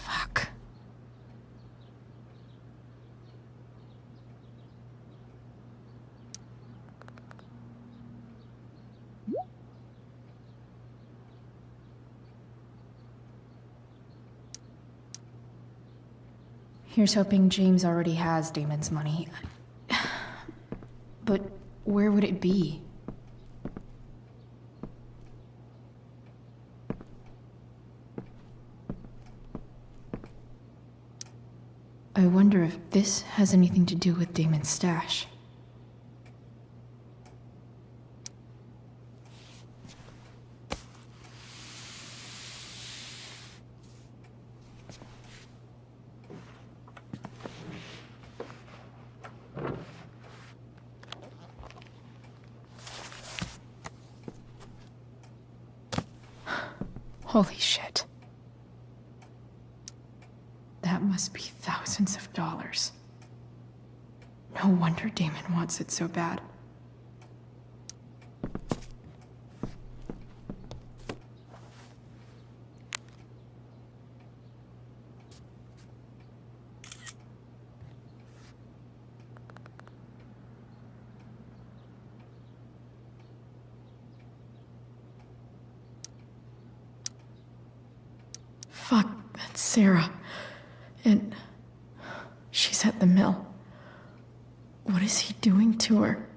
Fuck. Here's hoping James already has Damon's money. But where would it be? I wonder if this has anything to do with Damon's stash. Holy shit. That must be thousands of dollars. No wonder Damon wants it so bad. Fuck, that's Sarah. And she's at the mill. What is he doing to her?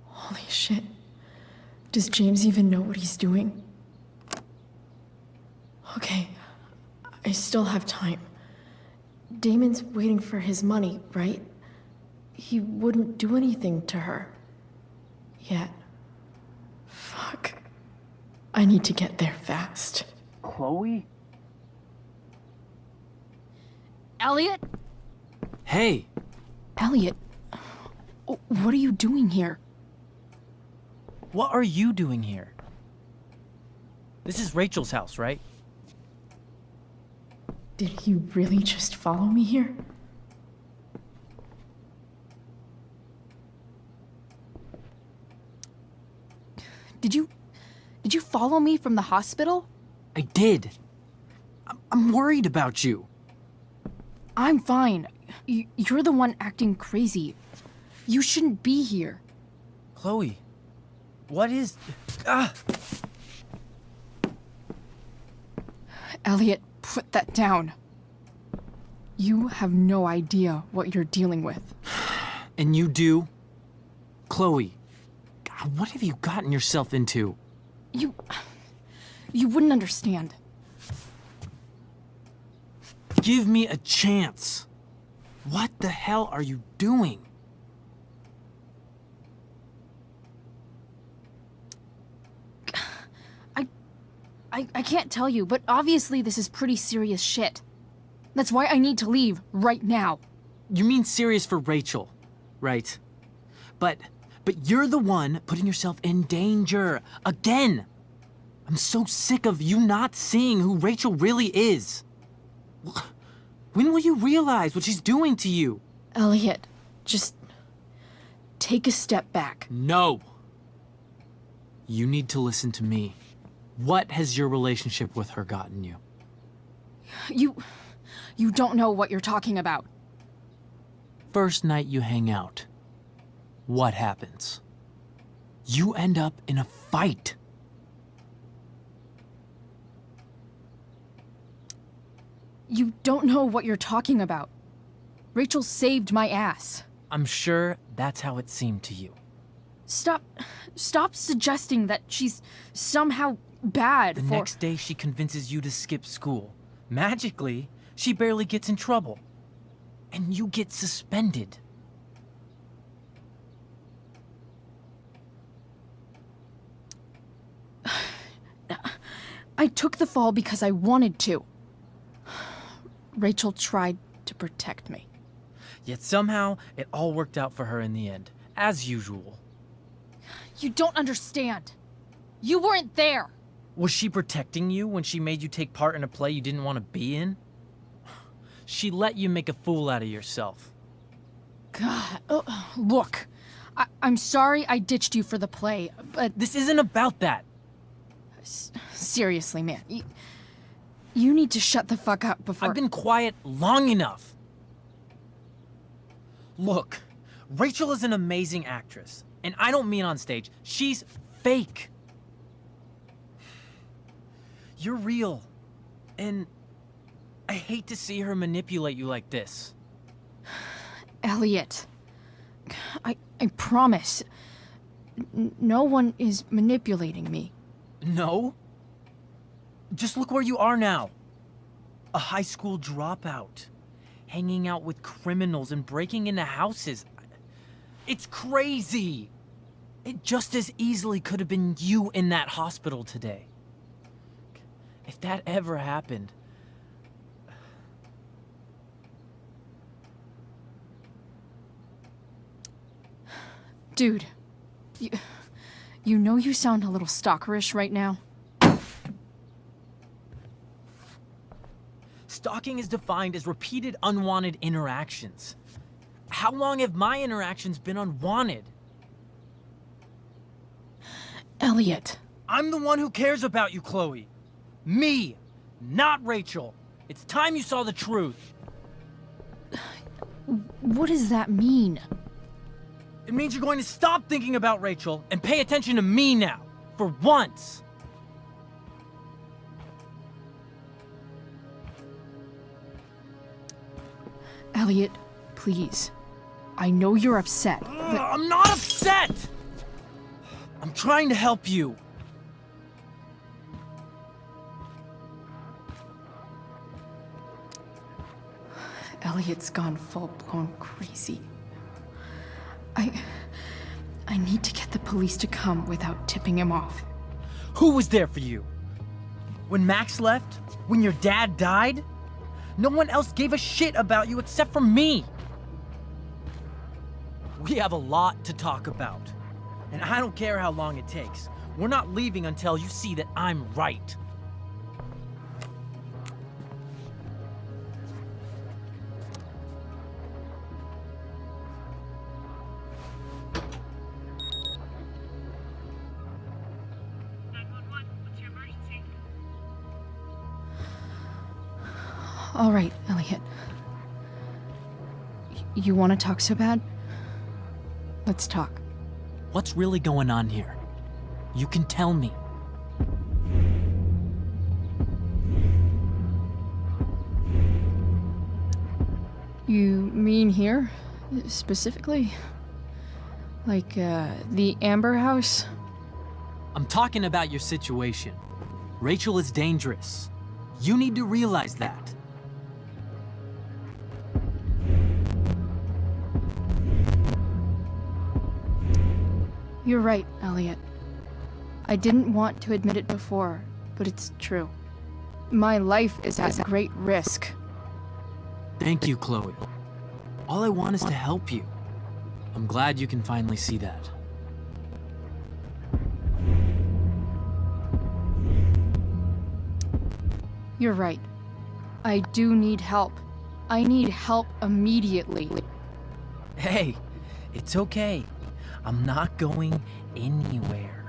Holy shit. Does James even know what he's doing? Okay, I still have time. Damon's waiting for his money, right? He wouldn't do anything to her. Yet. Fuck. I need to get there fast. Chloe? Elliot? Hey! Elliot, what are you doing here? What are you doing here? This is Rachel's house, right? Did he really just follow me here? Did you follow me from the hospital? I did. I'm worried about you. I'm fine. You're the one acting crazy. You shouldn't be here. Chloe, what is... Ah! Elliot, put that down. You have no idea what you're dealing with. And you do? Chloe, God, what have you gotten yourself into? You wouldn't understand. Give me a chance. What the hell are you doing? I can't tell you, but obviously this is pretty serious shit. That's why I need to leave right now. You mean serious for Rachel, right? But you're the one putting yourself in danger again. I'm so sick of you not seeing who Rachel really is. When will you realize what she's doing to you? Elliot, just take a step back. No. You need to listen to me. What has your relationship with her gotten you? You don't know what you're talking about. First night you hang out, what happens? You end up in a fight. You don't know what you're talking about. Rachel saved my ass. I'm sure that's how it seemed to you. Stop suggesting that she's somehow bad The for... next day she convinces you to skip school. Magically, she barely gets in trouble. And you get suspended. I took the fall because I wanted to. Rachel tried to protect me. Yet somehow, it all worked out for her in the end, as usual. You don't understand. You weren't there. Was she protecting you when she made you take part in a play you didn't want to be in? She let you make a fool out of yourself. God, look. I'm sorry I ditched you for the play, but... This isn't about that. Seriously, man. You need to shut the fuck up before... I've been quiet long enough. Look, Rachel is an amazing actress. And I don't mean on stage. She's fake. You're real. And I hate to see her manipulate you like this. Elliot, I promise. No one is manipulating me. No? Just look where you are now. A high school dropout. Hanging out with criminals and breaking into houses. It's crazy. It just as easily could have been you in that hospital today. If that ever happened... Dude, you know you sound a little stalkerish right now? Stalking is defined as repeated unwanted interactions. How long have my interactions been unwanted? Elliot. I'm the one who cares about you, Chloe. Me, not Rachel. It's time you saw the truth. What does that mean? It means you're going to stop thinking about Rachel and pay attention to me now, for once. Elliot, please. I know you're upset, but... I'm not upset! I'm trying to help you. Elliot's gone full-blown crazy. I need to get the police to come without tipping him off. Who was there for you? When Max left? When your dad died? No one else gave a shit about you except for me. We have a lot to talk about. And I don't care how long it takes. We're not leaving until you see that I'm right. All right, Elliot. You want to talk so bad? Let's talk. What's really going on here? You can tell me. You mean here? Specifically? Like, the Amber House? I'm talking about your situation. Rachel is dangerous. You need to realize that. You're right, Elliot. I didn't want to admit it before, but it's true. My life is at great risk. Thank you, Chloe. All I want is to help you. I'm glad you can finally see that. You're right. I do need help. I need help immediately. Hey, it's okay. I'm not going anywhere.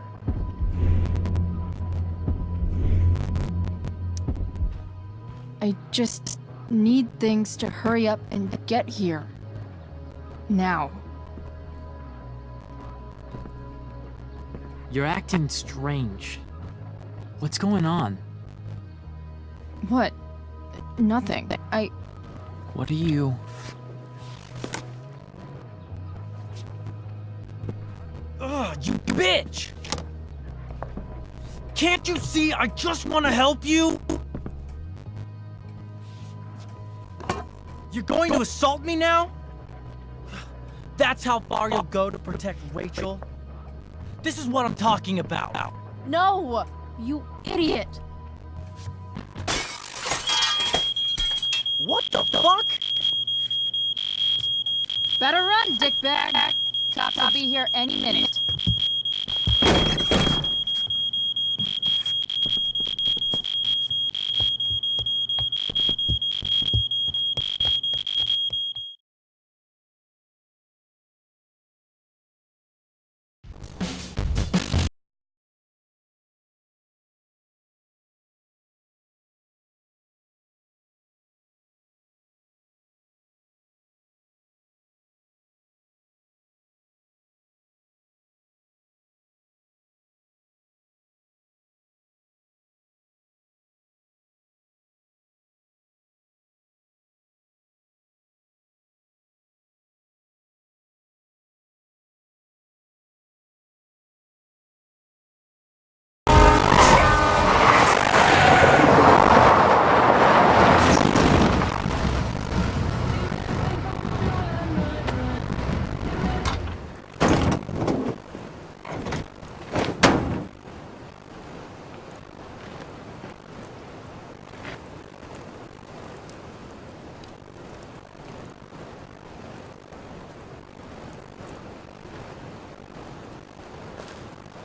I just need things to hurry up and get here. Now. You're acting strange. What's going on? What? Nothing. What are you... Ugh, you bitch! Can't you see I just want to help you? You're going to assault me now? That's how far you'll go to protect Rachel? This is what I'm talking about. No! You idiot! What the fuck? Better run, dickbag! Cops will be here any minute.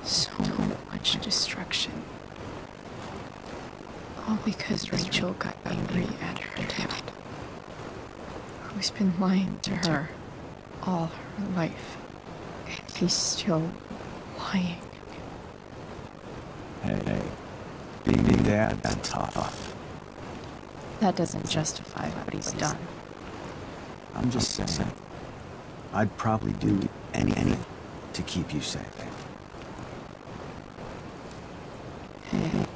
So much destruction. All because Rachel got angry at her dad, who's been lying to her all her life. And he's still lying. Hey, being dad's tough. That doesn't justify what he's done. I'm just saying, I'd probably do anything to keep you safe. Hey,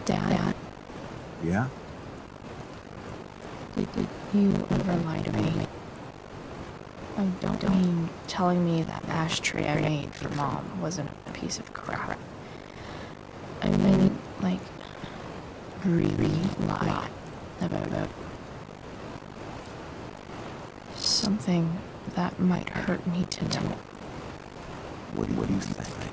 Dad. Yeah? Did you ever lie to me? I don't mean telling me that ashtray I made for Mom wasn't a piece of crap. I mean, like, really lie about something that might hurt me to know. What do you think?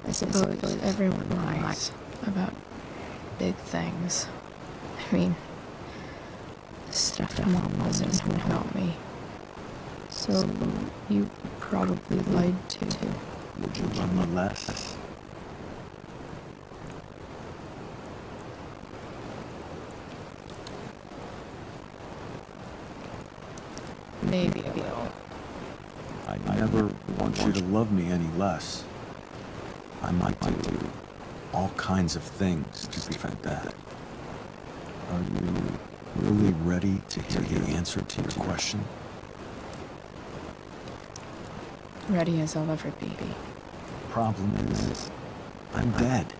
I suppose everyone lies about big things. I mean, the stuff Mom doesn't know about me. So you probably lied too. Would you love me less? Maybe I will. I never want you to love me any less. I might do all kinds of things to prevent that. Are you really ready to hear the answer to your question? Ready as I'll ever be. Problem is, I'm dead.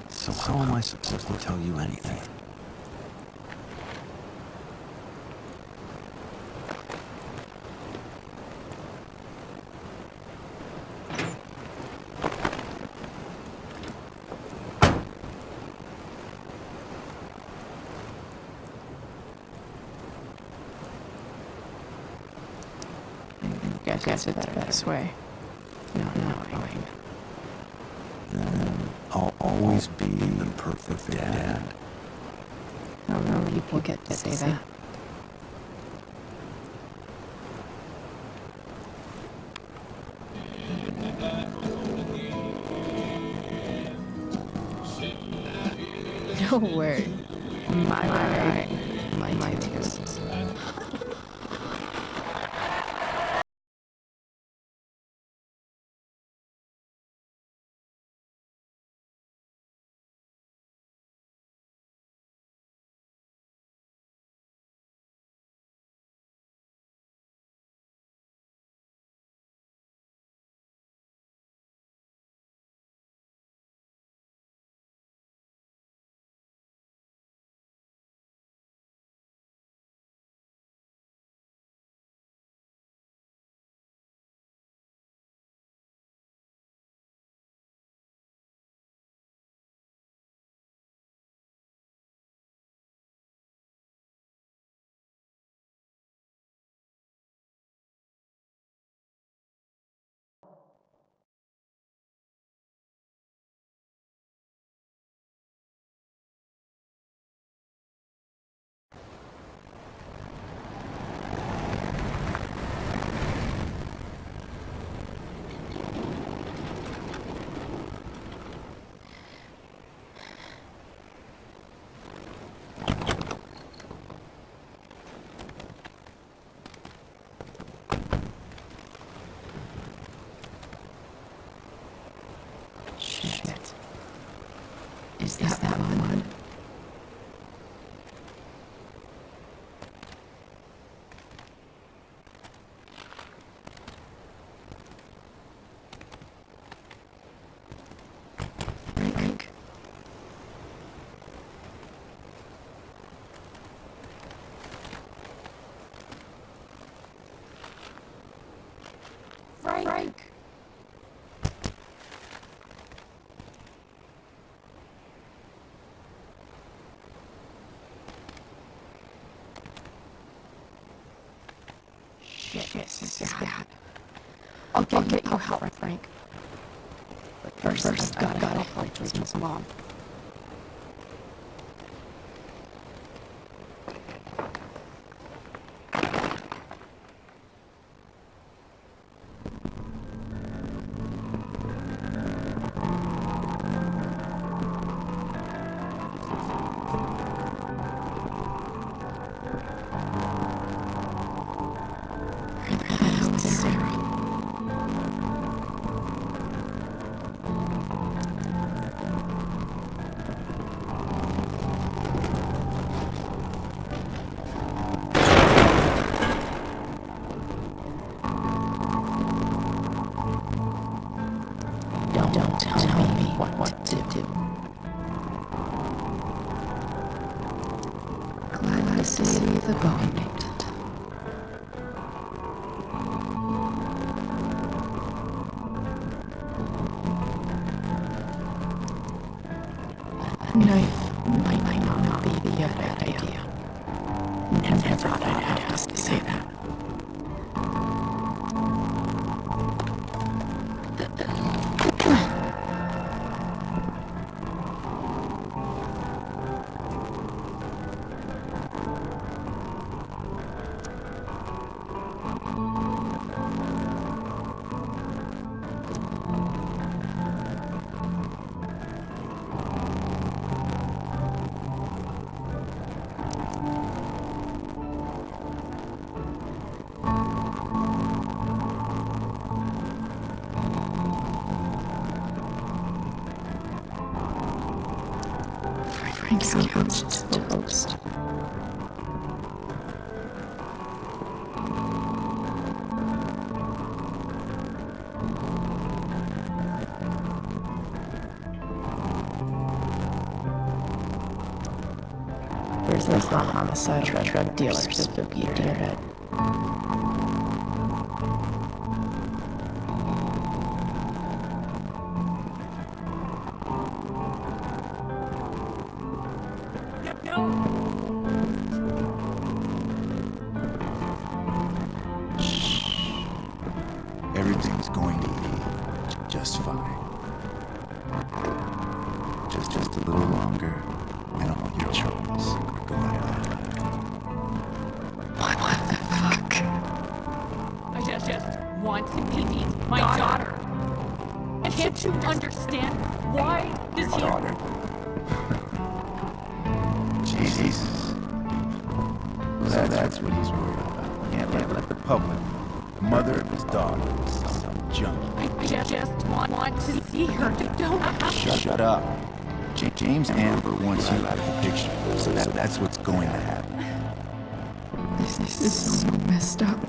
So how am I supposed to tell you anything? Guess it's the best way. Not knowing. Then I'll always be the perfect dad. Not many people get to say that. Don't worry. My too. Shit. Is that one? Frank. Frank. Shit, this is bad. I'll get you help, Frank. But first I've gotta help Rachel's mom. Don't tell me what to do. Glad to see the bone. A knife might not be the good idea. Never thought I'd have to say that. Frank's couch is toast. Where's the homicide drug dealer spooky dearhead? Everything's going to be just fine. Just a little longer, and all your troubles are going away. What the fuck? I just want to meet my daughter. Can't you understand? Why does he... Daughter. Jesus. Well, that's what he's worried about. Can't let the public, the mother of his daughter, some junkie. I just want to see her. Don't... Shut up. James Amber wants you out of the picture, so that's what's going to happen. This is so messed up.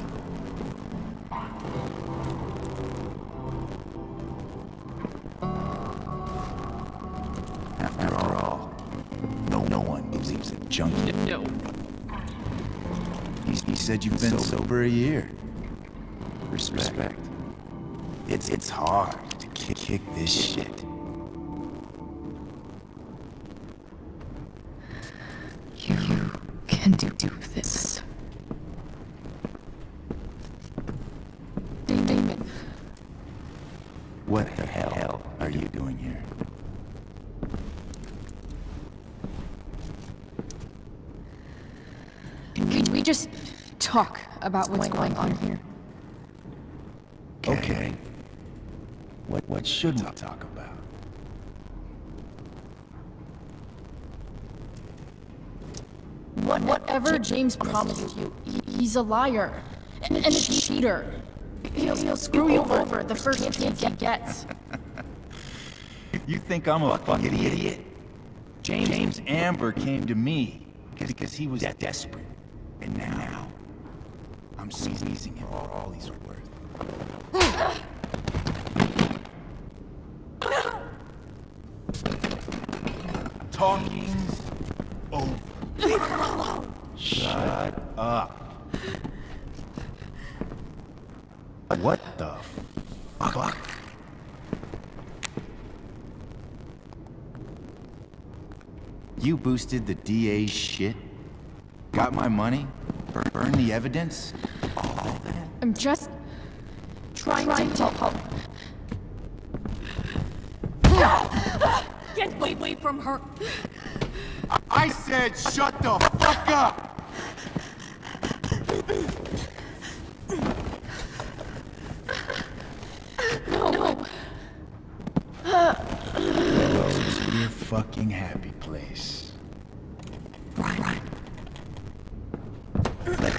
After all, no one believes a junkie. No. He said you've been sober a year. Respect. It's hard to kick this shit. You can do this. Damon. What the hell are you doing here? Can we just talk about what's going on here? Okay. What should we talk about? Whatever James promised you, he's a liar and a cheater. He'll screw you over the first chance he gets. You think I'm a fucking idiot? James Amber came to me because he was desperate. And now, I'm squeezing him for all he's worth. Talking's over. Shut up. What the fuck? You boosted the DA's shit? Got my money? Burn the evidence? All that? I'm just trying to help. Get away from her. I said shut the fuck up! No. Rose, your fucking happy place. Right.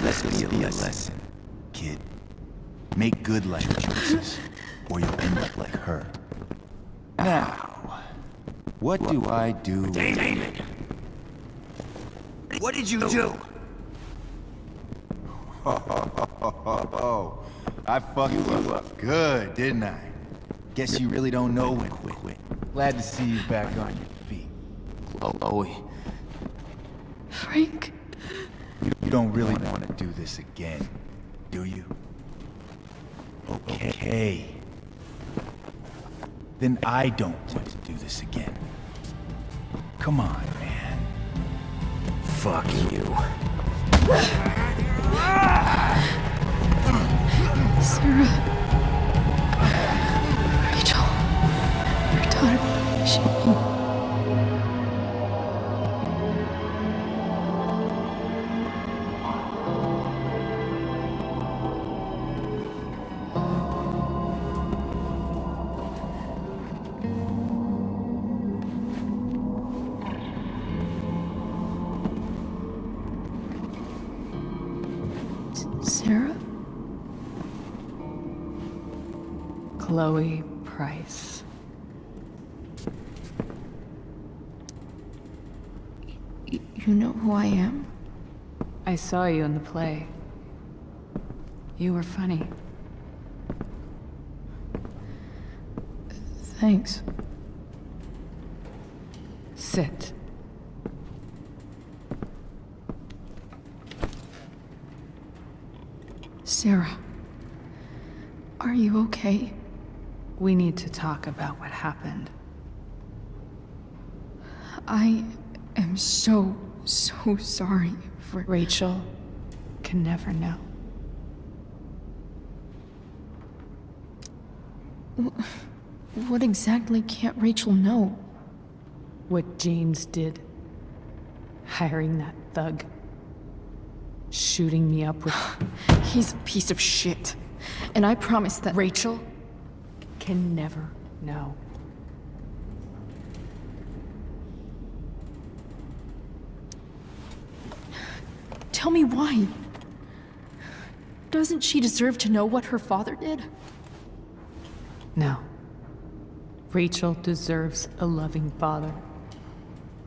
Let's be a lesson, kid. Make good life choices, or you'll end up like her. Now, what do I do? Damon! What did you do? Oh, I fucked you up good, didn't I? Guess you really don't know when to quit. Glad to see you back on your feet. Chloe. Frank. You don't really want to do this again, do you? Okay. Then I don't want to do this again. Come on, man. Fuck you. Sarah. Rachel. Your daughter. She... Sarah? Chloe Price. You know who I am? I saw you in the play. You were funny. Thanks. Sit. Sarah, are you okay? We need to talk about what happened. I am so sorry for... Rachel can never know. What exactly can't Rachel know? What James did. Hiring that thug. Shooting me up with... He's a piece of shit. And I promise that... Rachel can never know. Tell me why. Doesn't she deserve to know what her father did? No. Rachel deserves a loving father.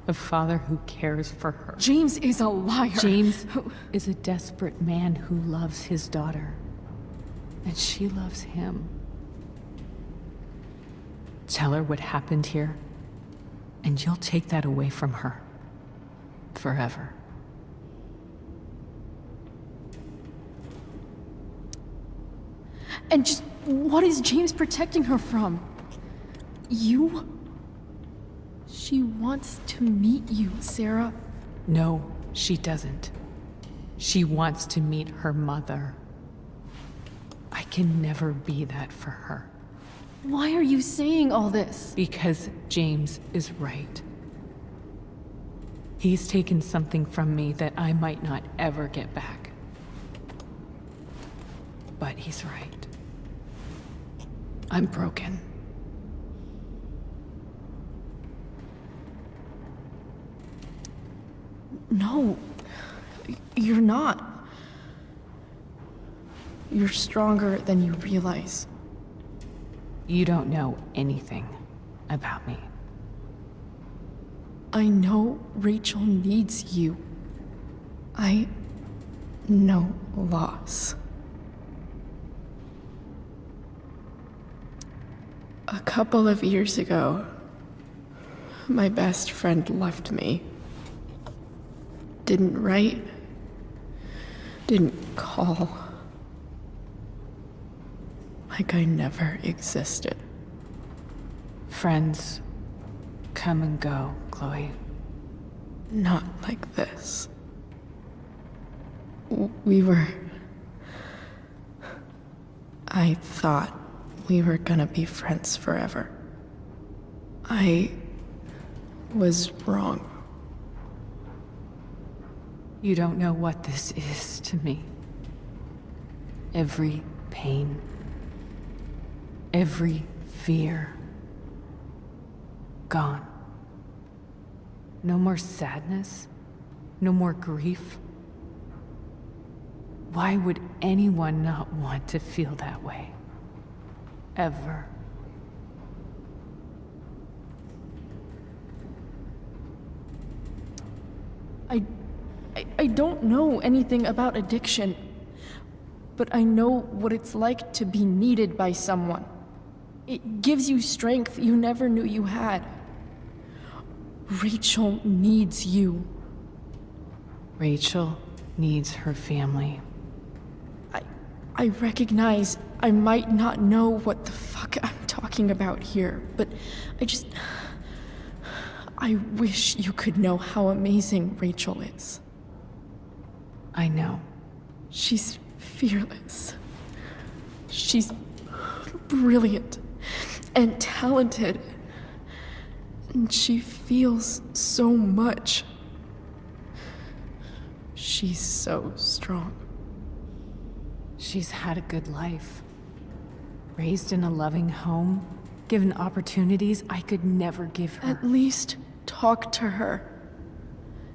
A father who cares for her. James is a liar. James is a desperate man who loves his daughter. And she loves him. Tell her what happened here, and you'll take that away from her. Forever. And just what is James protecting her from? You? She wants to meet you, Sarah. No, she doesn't. She wants to meet her mother. I can never be that for her. Why are you saying all this? Because James is right. He's taken something from me that I might not ever get back. But he's right. I'm broken. No, you're not. You're stronger than you realize. You don't know anything about me. I know Rachel needs you. I know loss. A couple of years ago, my best friend left me. Didn't write. Didn't call. Like I never existed. Friends come and go, Chloe. Not like this. We were... I thought we were gonna be friends forever. I was wrong. You don't know what this is to me. Every pain, every fear, gone. No more sadness, no more grief. Why would anyone not want to feel that way? Ever. I don't know anything about addiction, but I know what it's like to be needed by someone. It gives you strength you never knew you had. Rachel needs you. Rachel needs her family. I recognize I might not know what the fuck I'm talking about here, but I wish you could know how amazing Rachel is. I know. She's fearless. She's brilliant and talented. And she feels so much. She's so strong. She's had a good life. Raised in a loving home, given opportunities I could never give her. At least talk to her.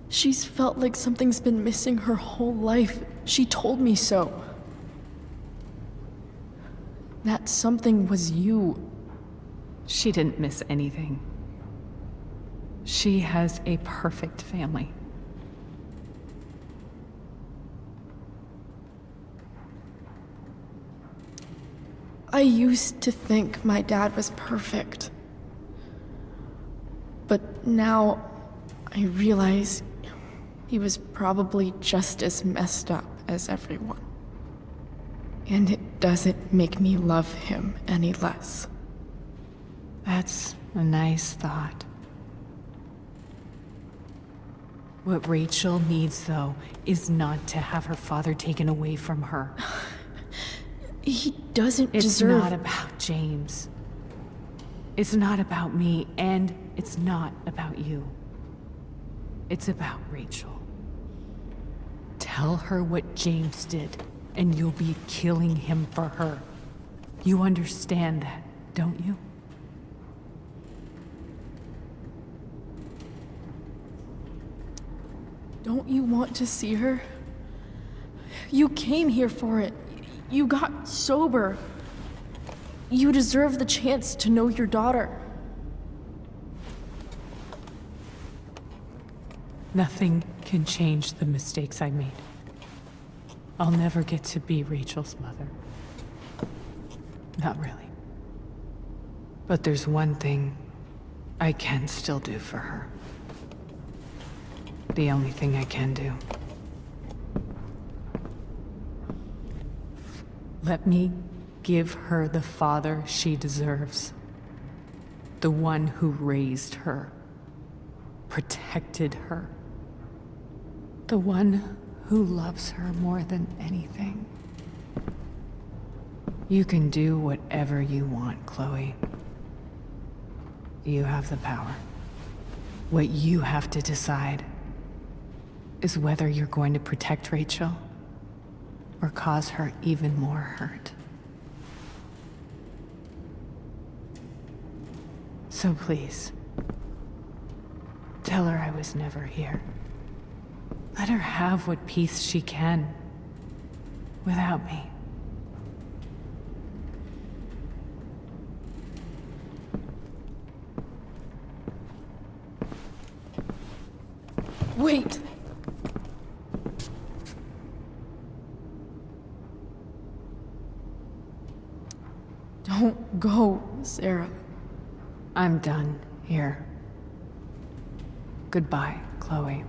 She's felt like something's been missing her whole life. She told me so. That something was you. She didn't miss anything. She has a perfect family. I used to think my dad was perfect. But now I realize he was probably just as messed up as everyone. And it doesn't make me love him any less. That's a nice thought. What Rachel needs, though, is not to have her father taken away from her. He doesn't It's deserve... not about James. It's not about me, and it's not about you. It's about Rachel. Tell her what James did, and you'll be killing him for her. You understand that, don't you? Don't you want to see her? You came here for it. You got sober. You deserve the chance to know your daughter. Nothing can change the mistakes I made. I'll never get to be Rachel's mother. Not really. But there's one thing I can still do for her. The only thing I can do. Let me give her the father she deserves. The one who raised her, protected her. The one who loves her more than anything. You can do whatever you want, Chloe. You have the power. What you have to decide is whether you're going to protect Rachel or cause her even more hurt. So please, tell her I was never here. Let her have what peace she can without me. Wait! Don't go, Sarah. I'm done here. Goodbye, Chloe.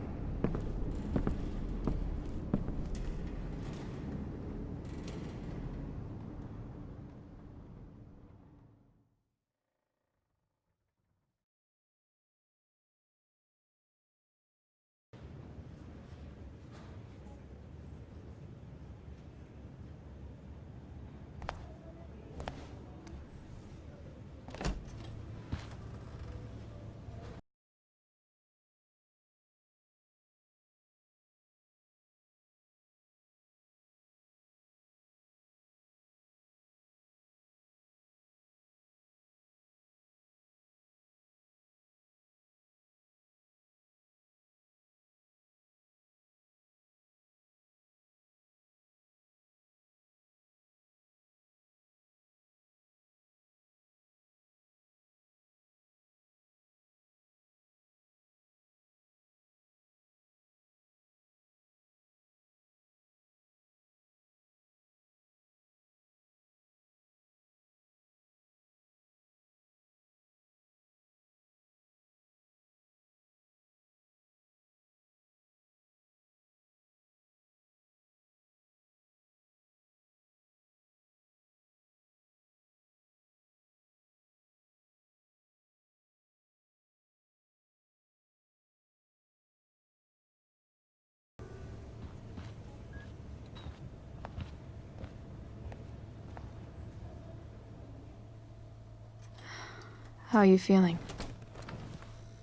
How are you feeling?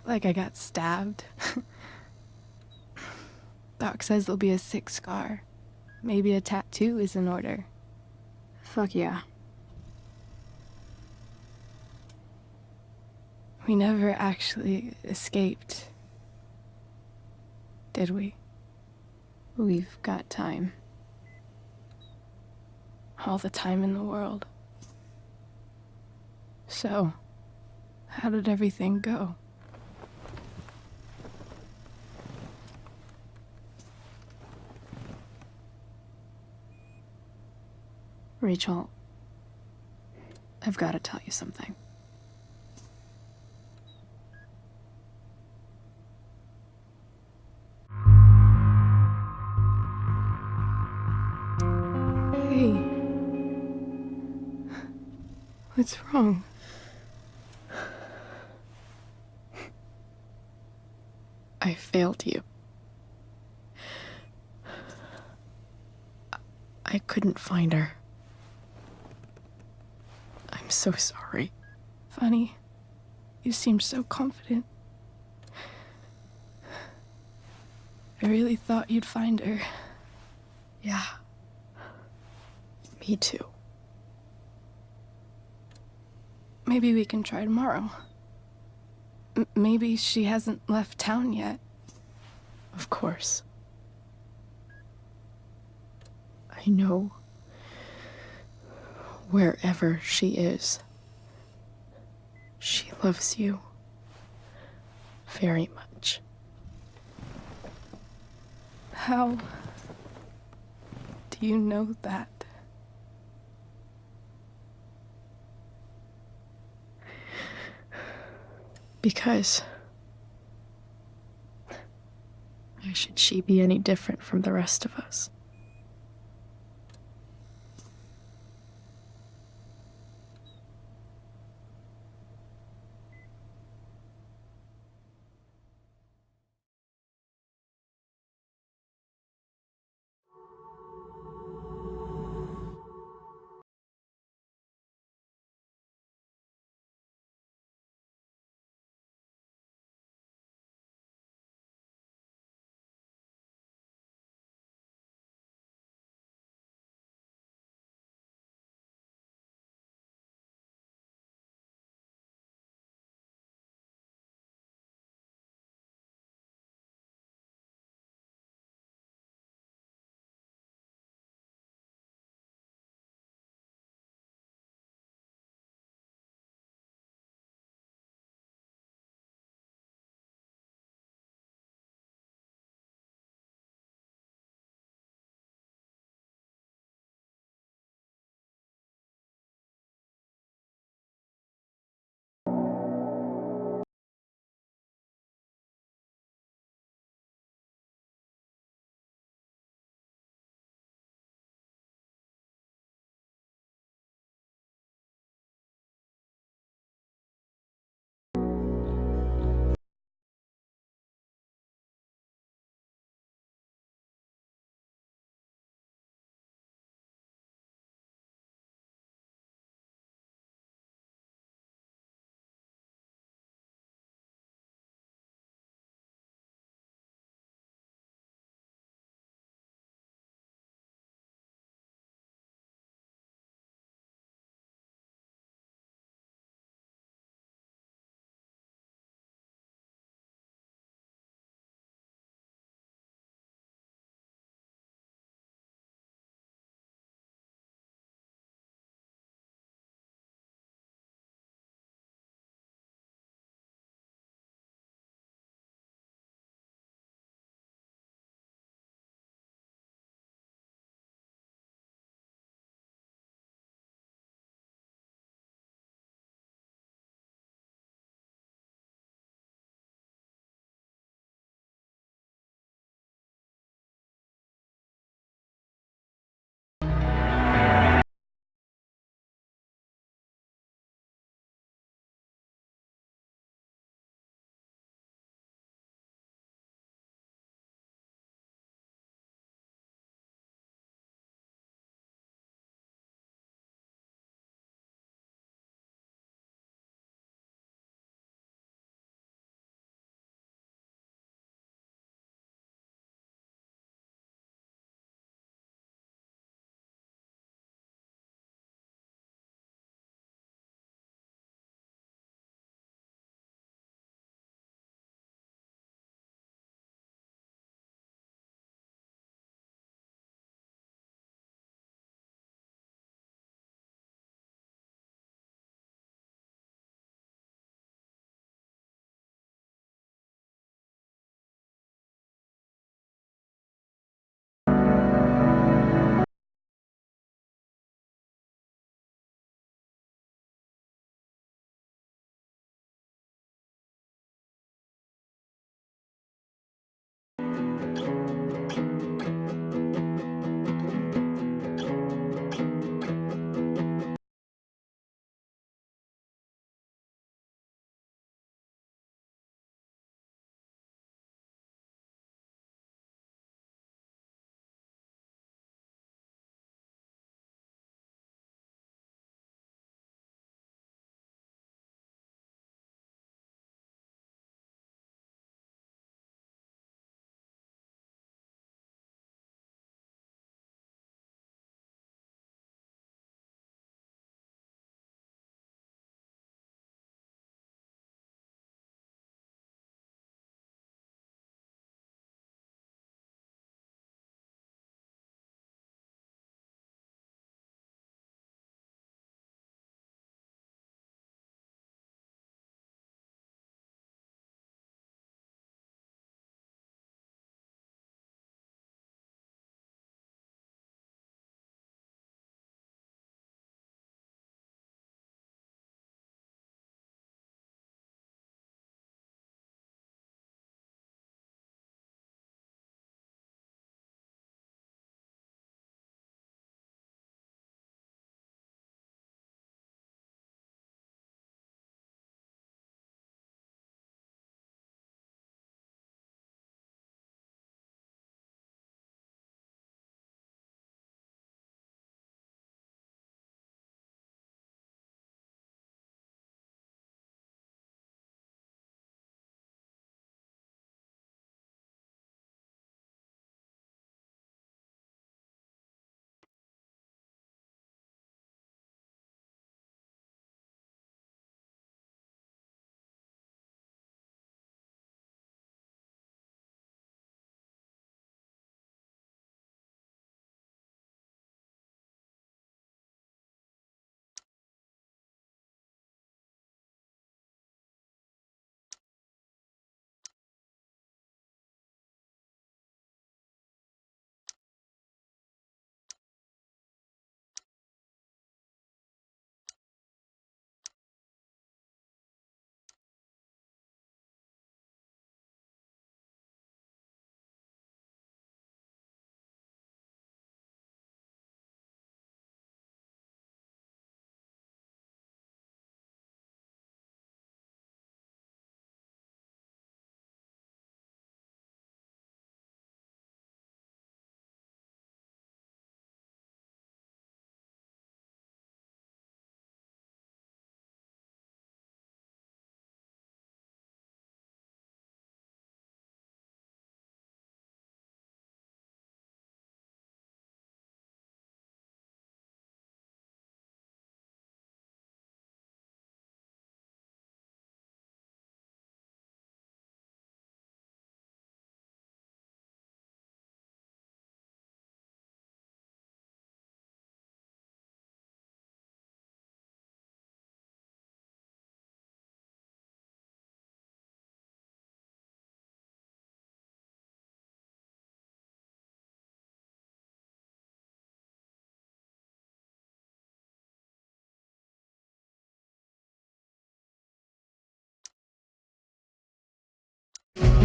Like I got stabbed. Doc says there'll be a sick scar. Maybe a tattoo is in order. Fuck yeah. We never actually escaped, did we? We've got time. All the time in the world. So, how did everything go? Rachel, I've got to tell you something. Hey. What's wrong? I failed you. I couldn't find her. I'm so sorry. Funny. You seemed so confident. I really thought you'd find her. Yeah. Me too. Maybe we can try tomorrow. Maybe she hasn't left town yet. Of course. I know wherever she is, she loves you very much. How do you know that? Because why should she be any different from the rest of us?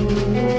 Thank you.